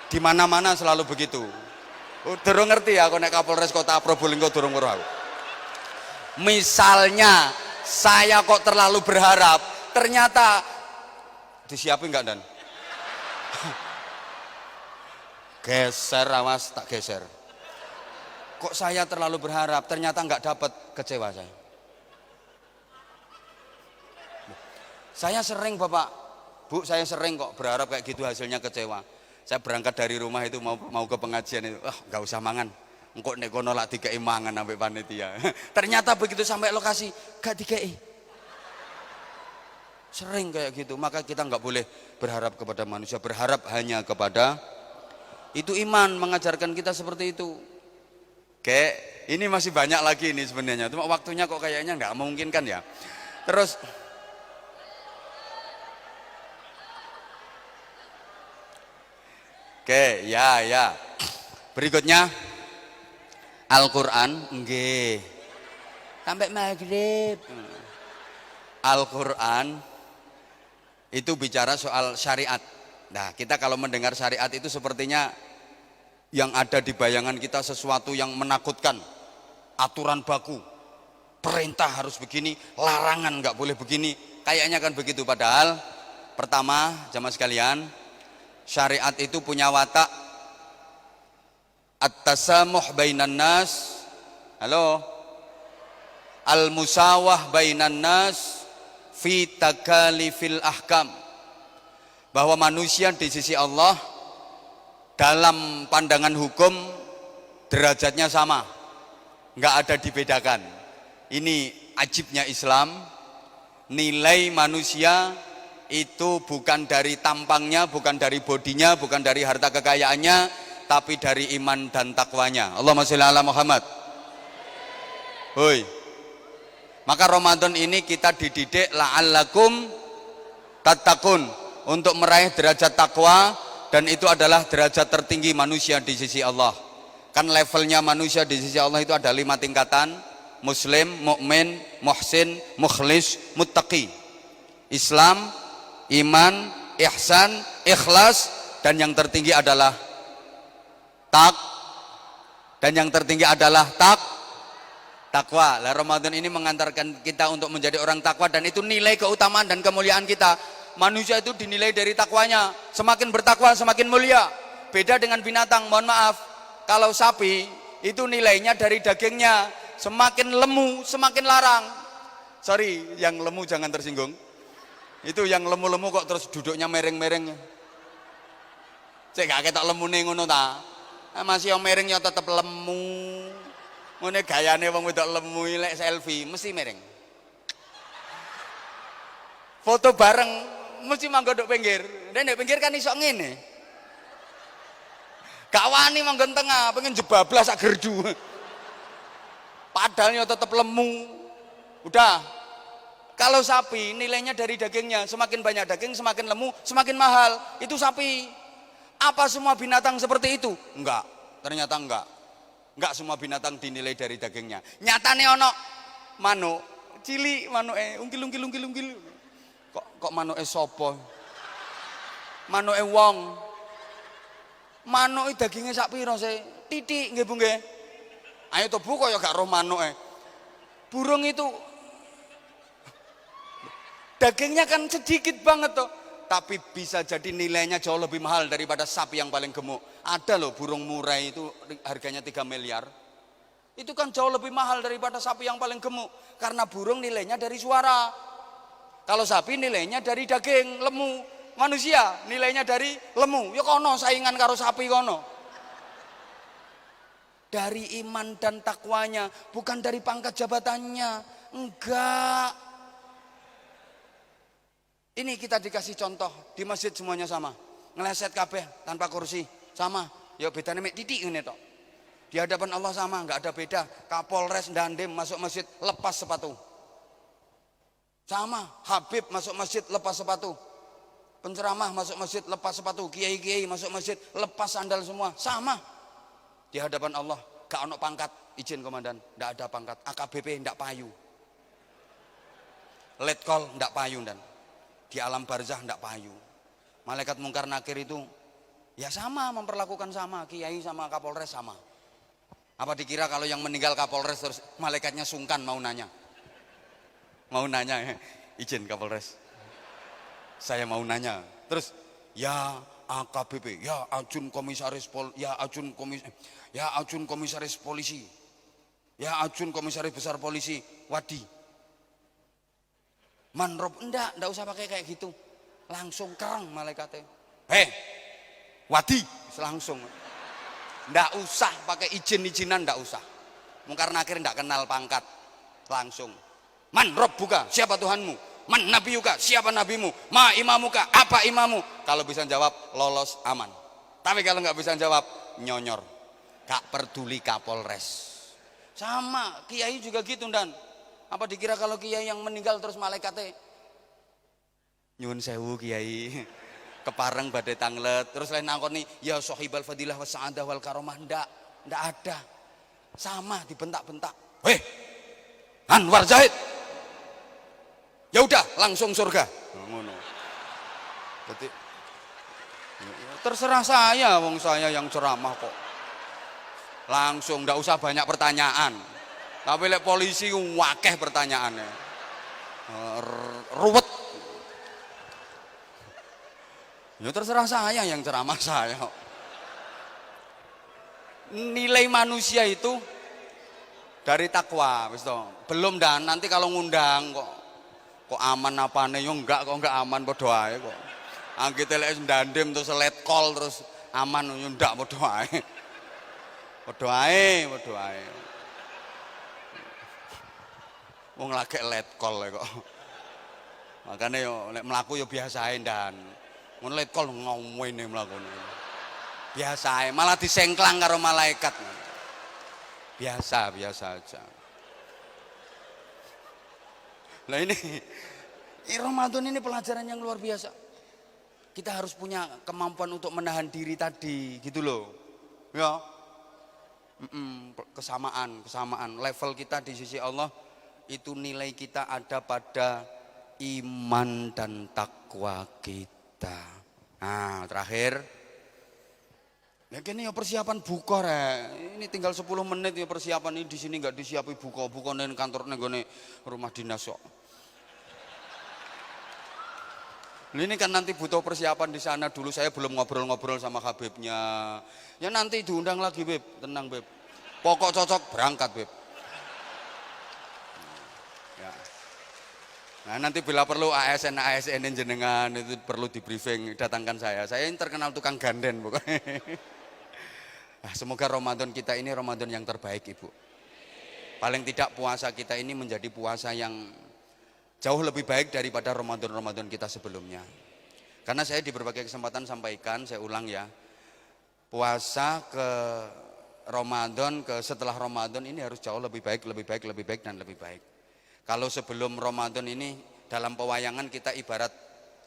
Di mana-mana selalu begitu. Durung ngerti aku nek Kapolres Kota Probolinggo durung weruh aku. Misalnya saya kok terlalu berharap, ternyata disiapin enggak Dan? Geser awas, tak geser. Kok saya terlalu berharap, ternyata enggak dapat, kecewa saya. Saya sering Bapak, Bu, saya sering kok berharap kayak gitu hasilnya kecewa. Saya berangkat dari rumah itu mau ke pengajian itu, nggak usah mangan. Engkau nek kono lak dikei mangan sampai panitia. Ternyata begitu sampai lokasi gak dikei. Sering kayak gitu, maka kita nggak boleh berharap kepada manusia, berharap hanya kepada itu. Iman mengajarkan kita seperti itu. Kayak ini masih banyak lagi ini sebenarnya, cuma waktunya kok kayaknya nggak memungkinkan ya. Terus oke, ya. Berikutnya Al-Qur'an nggih. Sampai maghrib. Al-Qur'an itu bicara soal syariat. Nah, kita kalau mendengar syariat itu sepertinya yang ada di bayangan kita sesuatu yang menakutkan. Aturan baku. Perintah harus begini, larangan nggak boleh begini. Kayaknya kan begitu, padahal pertama, jamaah sekalian, syariat itu punya watak at-tasamuh bainan nas, halo, al-musawah bainan nas fi takalifil ahkam, bahwa manusia di sisi Allah dalam pandangan hukum derajatnya sama, nggak ada dibedakan. Ini ajibnya Islam, nilai manusia itu bukan dari tampangnya, bukan dari bodinya, bukan dari harta kekayaannya, tapi dari iman dan takwanya. Allahumma sholli ala Muhammad. Hoi. Maka Ramadan ini kita dididik la'allakum tattaqun, untuk meraih derajat takwa, dan itu adalah derajat tertinggi manusia di sisi Allah. Kan levelnya manusia di sisi Allah itu ada 5 tingkatan: Muslim, mukmin, muhsin, mukhlis, muttaqi. Islam, iman, ihsan, ikhlas, dan yang tertinggi adalah takwa. Lah Ramadan ini mengantarkan kita untuk menjadi orang takwa, dan itu nilai keutamaan dan kemuliaan kita. Manusia itu dinilai dari takwanya. Semakin bertakwa semakin mulia. Beda dengan binatang, mohon maaf. Kalau sapi itu nilainya dari dagingnya. Semakin lemu semakin larang. Sorry, yang lemu jangan tersinggung. Itu yang lemu-lemu kok terus duduknya mereng-mereng. Cek gak ketok lemune ngono ta. Masih yang mereng ya tetep lemu. Ngene gayane wong wedok lemu lek selfie mesti mereng. Foto bareng mesti manggo nduk pinggir. Nek nduk pinggir kan iso ngene. Gak wani manggon tengah, pengen jebablas sak gerdu. Padahal ya tetep lemu. Udah. Kalau sapi nilainya dari dagingnya, semakin banyak daging semakin lemu, semakin mahal. Itu sapi. Apa semua binatang seperti itu? Enggak. Ternyata enggak. Enggak semua binatang dinilai dari dagingnya. Nyatane ono manuk cilik, manuke ungkil. Kok manuke sapa? Manuke wong. Manuke dagingnya sak pira sih? Titik nggih Bu nggih. Ayo to Bu kaya gak roh manuke. Burung itu dagingnya kan sedikit banget toh, tapi bisa jadi nilainya jauh lebih mahal daripada sapi yang paling gemuk. Ada loh burung murai itu harganya 3 miliar. Itu kan jauh lebih mahal daripada sapi yang paling gemuk, karena burung nilainya dari suara. Kalau sapi nilainya dari daging, lemu. Manusia nilainya dari lemu. Ya kono saingan karo sapi kono. Dari iman dan takwanya, bukan dari pangkat jabatannya. Enggak. Ini kita dikasih contoh, di masjid semuanya sama. Ngeleset kabeh tanpa kursi, sama. Ya bedanya mek titik ngene tok. Di hadapan Allah sama, enggak ada beda. Kapolres Dandim masuk masjid lepas sepatu. Sama, Habib masuk masjid lepas sepatu. Penceramah masuk masjid lepas sepatu, kiai-kiai masuk masjid lepas sandal semua, sama. Di hadapan Allah, gak ono pangkat, izin komandan, ndak ada pangkat. AKBP ndak payu. Letkol ndak payu dan. di alam barzah ndak payu. Malaikat mungkar nakir itu ya sama, memperlakukan sama, kiai sama kapolres sama. Apa dikira kalau yang meninggal kapolres terus malaikatnya sungkan mau nanya? Mau nanya, izin kapolres, saya mau nanya. Terus ya AKBP, ya ajun komisaris ya ajun komisaris polisi, ya ajun komisaris besar polisi, wadi. Manrob, enggak usah pakai kayak gitu. Langsung kerang malaikatnya. Wadi, langsung. Enggak usah pakai izin-izinan, enggak usah. Mungkar nakir enggak kenal pangkat. Langsung. Man rabbuka, siapa Tuhanmu? Man nabiyuka, siapa nabimu? Ma imamuka, apa imamu? Kalau bisa jawab lolos aman. Tapi kalau nggak bisa jawab nyonyor. Gak peduli kapolres. Sama kiai juga gitu dan. Apa dikira kalau kiai yang meninggal terus malaikatnya nyuwun sewu kiai kepareng badai tanglet terus lain angkot nih ya sohibal fadilah wa sa'adah wal karomah, ndak ada, sama dibentak-bentak. Anwar Zahid, ya udah langsung surga. Ngono. Jadi terserah saya, wong saya yang ceramah kok. Langsung, ndak usah banyak pertanyaan. Tapi lek polisi wakeh pertanyaannya. Ruwet. Ya terserah saya yang ceramah saya. Nilai manusia itu dari takwa, wis toh. Belum dan nanti kalau ngundang kok aman apane yo enggak aman padha ae kok. Anggite lek ndandem terus let call terus aman yo ndak padha ae. Padha ae. Wong lagi let call kok. Makanya yo lek mlaku yo biasa ae ndan. Mun let call ngomene mlakune. Biasa ae, malah disengklang karo malaikat. Biasa aja. Nah ini Ramadan ini pelajaran yang luar biasa. Kita harus punya kemampuan untuk menahan diri tadi, gitu loh. Ya. Kesamaan level kita di sisi Allah itu nilai kita ada pada iman dan takwa kita. Nah terakhir ini ya persiapan buka ini tinggal 10 menit ya persiapan ini di sini nggak disiapi buka nih kantor nih rumah dinas kok. Ini kan nanti butuh persiapan di sana dulu, saya belum ngobrol-ngobrol sama Habibnya. Ya nanti diundang lagi Beb, tenang Beb. Pokok cocok berangkat Beb. Ya. Nah nanti bila perlu ASN jenengan itu perlu di briefing, datangkan saya. Saya ini terkenal tukang ganden pokoknya. Nah, semoga Ramadan kita ini Ramadan yang terbaik Ibu. Paling tidak puasa kita ini menjadi puasa yang jauh lebih baik daripada Ramadan kita sebelumnya. Karena saya di berbagai kesempatan sampaikan, saya ulang ya, puasa ke Ramadan ke setelah Ramadan ini harus jauh lebih baik dan lebih baik. Kalau sebelum Ramadan ini dalam pewayangan kita ibarat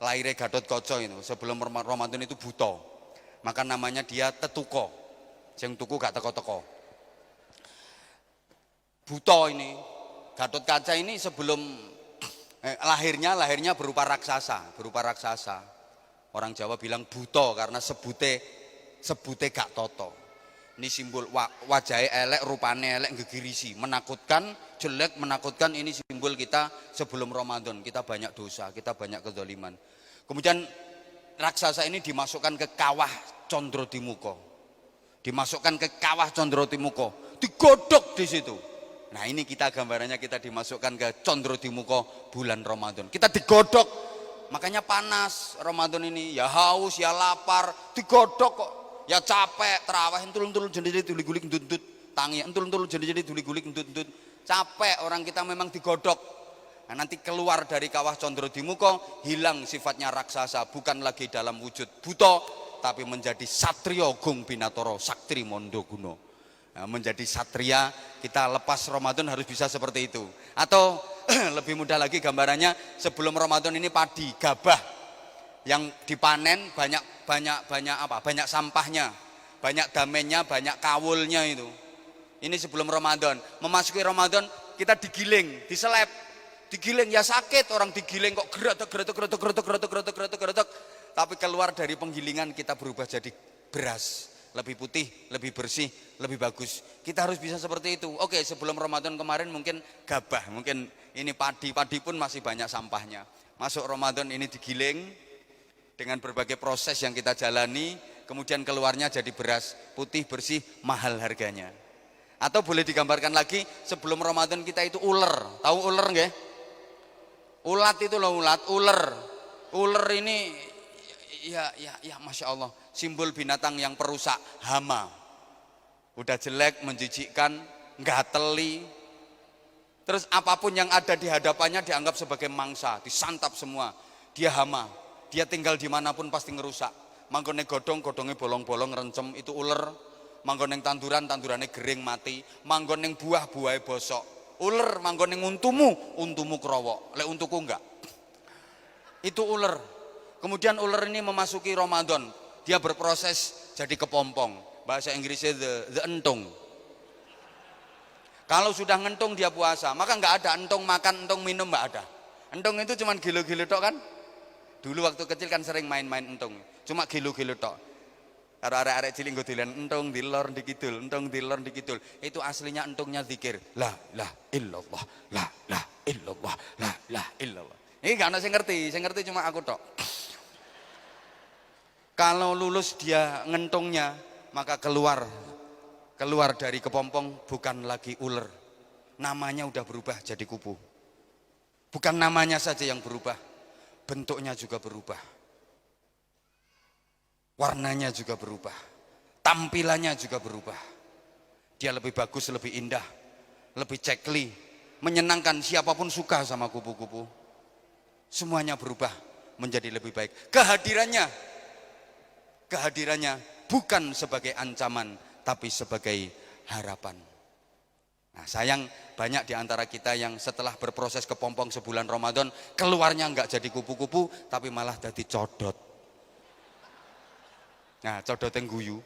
lahirnya Gatot Kaca itu, sebelum Ramadan itu buta. Maka namanya dia tetuko. Sing tuku gak teko-teko. Buta ini, Gatot Kaca ini sebelum lahirnya berupa raksasa. Orang Jawa bilang buta karena sebute gak toto. Ini simbol wajahnya elek, rupane elek, gegirisi, menakutkan, jelek, menakutkan. Ini simbol kita sebelum Ramadan. Kita banyak dosa, kita banyak kezaliman. Kemudian raksasa ini dimasukkan ke kawah Condrotimuka. Digodok di situ. Nah ini kita gambarannya kita dimasukkan ke Condrotimuka bulan Ramadan. Kita digodok, makanya panas Ramadan ini. Ya haus, ya lapar, digodok kok. Ya capek, terawih entul-entul jadi gulik-gulik entut-entut. Tangi entul-entul jadi gulik-gulik entut-entut. Capek orang kita memang digodok. Nah, nanti keluar dari kawah Condrotimuka, hilang sifatnya raksasa, bukan lagi dalam wujud buta, tapi menjadi satria gung binatoro saktri mondoguno. Nah, menjadi satria, kita lepas Ramadan harus bisa seperti itu. Atau lebih mudah lagi gambarannya, sebelum Ramadan ini padi, gabah yang dipanen banyak sampahnya, banyak damennya, banyak kawulnya itu. Ini sebelum Ramadan. Memasuki Ramadan kita digiling, diseleb. digiling ya sakit, orang digiling kok geretek. Tapi keluar dari penggilingan kita berubah jadi beras, lebih putih, lebih bersih, lebih bagus. Kita harus bisa seperti itu. Oke, sebelum Ramadan kemarin mungkin gabah, mungkin ini padi pun masih banyak sampahnya. Masuk Ramadan ini digiling dengan berbagai proses yang kita jalani, kemudian keluarnya jadi beras putih, bersih, mahal harganya. Atau boleh digambarkan lagi, sebelum Ramadan kita itu ular. Tahu ular nggih? Ulat itu loh, ular. Ular ini ya Masya Allah, simbol binatang yang perusak, hama. Udah jelek, menjijikkan, gateli. Terus apapun yang ada di hadapannya dianggap sebagai mangsa, disantap semua. Dia hama, dia tinggal dimanapun pasti ngerusak. Manggone godong, godongnya bolong-bolong, rencem, itu ular. Manggoneng tanduran, tandurannya gering mati. Manggoneng buah, buahnya bosok. Ular, manggoneng untumu, untumu kerowok. Lek untuku enggak. Itu ular. Kemudian ular ini memasuki Ramadan. Dia berproses jadi kepompong. Bahasa Inggrisnya the entung. Kalau sudah ngentung dia puasa, maka enggak ada entung makan, entung minum, enggak ada. Entung itu cuma gilo-gilo tok kan. Dulu waktu kecil kan sering main-main entung. Cuma gilo-gilo tok. Karo arek-arek cilik nggo dolan entung dilor dikidul, entung dilor dikidul. Itu aslinya entungnya zikir. La illallah, la illallah, la illallah. Ini gak ada yang ngerti cuma aku tok. Kalau lulus dia ngentungnya, maka keluar dari kepompong bukan lagi ular. Namanya udah berubah jadi kupu. Bukan namanya saja yang berubah, bentuknya juga berubah. Warnanya juga berubah, tampilannya juga berubah. Dia lebih bagus, lebih indah, lebih cekli, menyenangkan. Siapapun suka sama kupu-kupu. Semuanya berubah menjadi lebih baik. Kehadirannya bukan sebagai ancaman, tapi sebagai harapan. Nah, sayang banyak di antara kita yang setelah berproses kepompong sebulan Ramadan, keluarnya enggak jadi kupu-kupu, tapi malah jadi codot. Nah, codot yang guyu.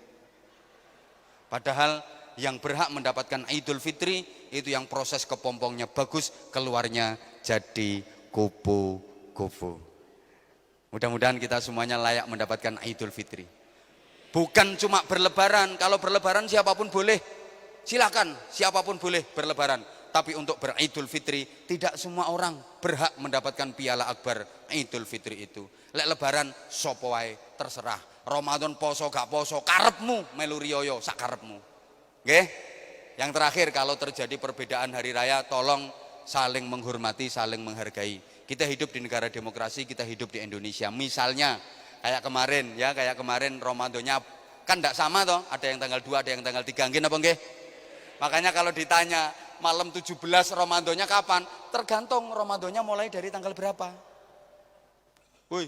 Padahal yang berhak mendapatkan Idul Fitri itu yang proses kepompongnya bagus, keluarnya jadi kupu-kupu. Mudah-mudahan kita semuanya layak mendapatkan Idul Fitri. Bukan cuma berlebaran. Kalau berlebaran siapapun boleh, silakan, siapapun boleh berlebaran. Tapi untuk beridul fitri, tidak semua orang berhak mendapatkan piala akbar Idul Fitri itu. Lek lebaran sopo wae terserah. Ramadan poso gak poso, karepmu melu riyoyo sak karepmu. Nggih? Yang terakhir, kalau terjadi perbedaan hari raya, tolong saling menghormati, saling menghargai. Kita hidup di negara demokrasi, kita hidup di Indonesia. Misalnya kayak kemarin Ramadannya kan tidak sama toh, ada yang tanggal 2, ada yang tanggal 3, nggih napa nggih? Makanya kalau ditanya malam 17 Ramadannya kapan? Tergantung Ramadannya mulai dari tanggal berapa. Woi.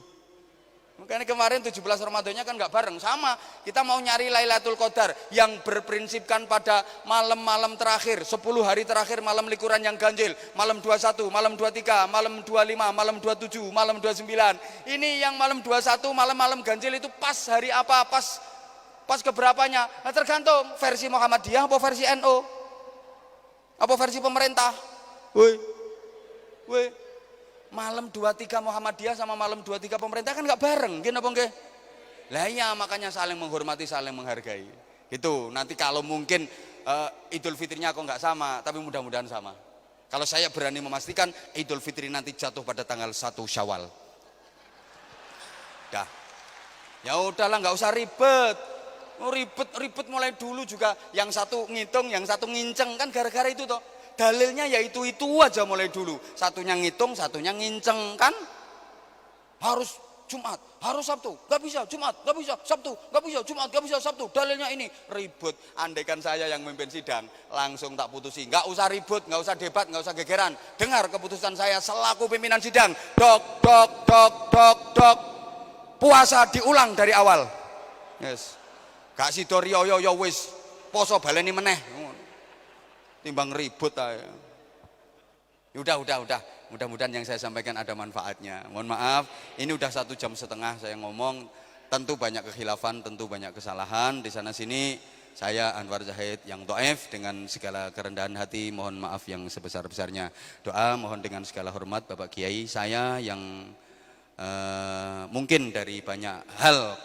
Makanya kemarin 17 Ramadannya kan nggak bareng, sama. Kita mau nyari Lailatul Qadar yang berprinsipkan pada malam-malam terakhir, 10 hari terakhir malam likuran yang ganjil, malam 21, malam 23, malam 25, malam 27, malam 29. Ini yang malam 21, malam-malam ganjil itu pas hari apa? Pas keberapanya? Nah, tergantung versi Muhammadiyah apa versi NU? Apa versi pemerintah? Woi. Malam 23 Muhammadiyah sama malam 23 pemerintah kan nggak bareng, gini apa nggih? Lah iya, makanya saling menghormati, saling menghargai. Itu nanti kalau mungkin Idul Fitrinya kok nggak sama, tapi mudah-mudahan sama. Kalau saya berani memastikan Idul Fitri nanti jatuh pada tanggal 1 Syawal. Dah. Ya udahlah, nggak usah ribet. Ribet mulai dulu juga, yang satu ngitung, yang satu nginceng, kan gara-gara itu toh. Dalilnya ya itu aja mulai dulu. Satunya ngitung, satunya nginceng, kan? Harus Jumat, harus Sabtu, gak bisa Jumat, gak bisa Sabtu, gak bisa Jumat, gak bisa Sabtu. Dalilnya ini, ribut. Andaikan saya yang memimpin sidang, langsung tak putusi. Gak usah ribut, gak usah debat, gak usah gegeran. Dengar keputusan saya selaku pimpinan sidang. Dok. Puasa diulang dari awal. Yes. Gak sido riyo wis, poso baleni meneh. Timbang ribut aja. Udah. Mudah-mudahan yang saya sampaikan ada manfaatnya. Mohon maaf, ini udah 1,5 jam saya ngomong. Tentu banyak kekhilafan, tentu banyak kesalahan di sana sini. saya Anwar Zahid yang dhaif dengan segala kerendahan hati mohon maaf yang sebesar-besarnya. Doa mohon dengan segala hormat Bapak Kiai, saya yang mungkin dari banyak hal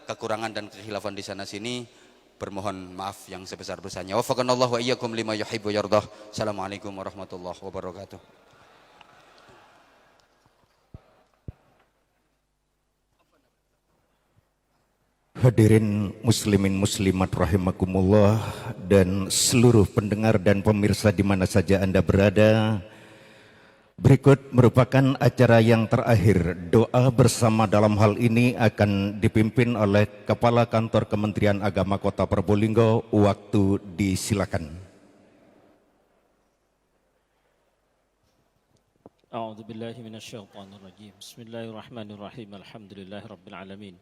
kekurangan dan kekhilafan di sana sini bermohon maaf yang sebesar-besarnya. Wafaqanallahu wa iyyakum lima yuhibbu yardah. Assalamualaikum warahmatullahi wabarakatuh. Hadirin muslimin muslimat rahimakumullah dan seluruh pendengar dan pemirsa di mana saja Anda berada. Berikut merupakan acara yang terakhir. Doa bersama dalam hal ini akan dipimpin oleh Kepala Kantor Kementerian Agama Kota Probolinggo. Waktu disilakan. A'udzu billahi minasyaitonir rajim. Bismillahirrahmanirrahim. Alhamdulillahirabbil alamin.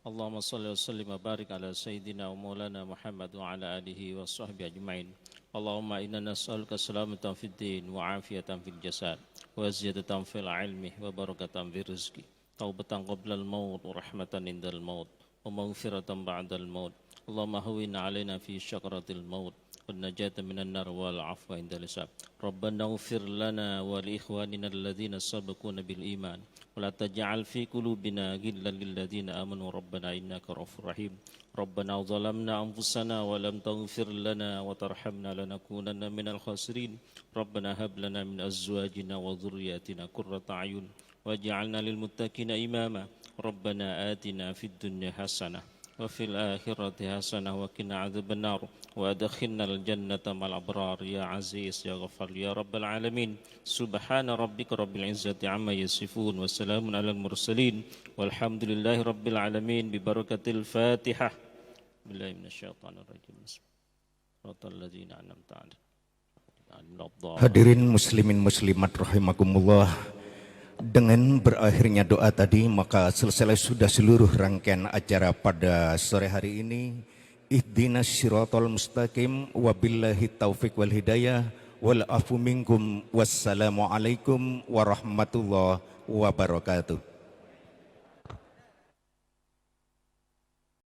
Allahumma shalli wa sallim wa barik ala sayyidina wa maulana Muhammad wa ala alihi wa sahbihi ajma'in. Allahumma inna nas'aluka salamatan fid din wa afiyatan fil jasad wa ziyadatan fil ilmi wa barakatan fil rizqi. Taubatan qabla al-maut wa rahmatan indal maut wa maghfiratan ba'dal maut. Allahumma hawwin 'alaina fi syakratil maut wan najata minan nar wal 'afwa indal hisab. Rabbana ighfir lana wa li ikhwanina alladhina sabaquna bil iman. ولا تجعل في قلوبنا غلا للذين آمنوا ربنا إنك رؤوف رحيم ربنا ظلمنا أنفسنا ولم تغفر لنا وترحمنا لنكونن من الخاسرين ربنا هب لنا من أزواجنا وذرياتنا قرة أعين واجعلنا للمتقين إماما ربنا آتنا في الدنيا حسنة وفي الآخرة حسنة وقنا عذاب النار وأدخلنا الجنة مع الأبرار يا عزيز يا غفار يا رب العالمين سبحان ربك رب العزة عما يصفون وسلام على المرسلين والحمد لله رب العالمين ببركة الفاتحة بالله من الشيطان الرجيم صراط الذين أنعمت عليهم. Hadirin muslimin muslimat rahimakumullah. Dengan berakhirnya doa tadi maka selesai sudah seluruh rangkaian acara pada sore hari ini. Ihdinas siratal mustaqim wabillahi taufiq wal hidayah wal afu minkum wassalamu alaikum warahmatullahi wabarakatuh.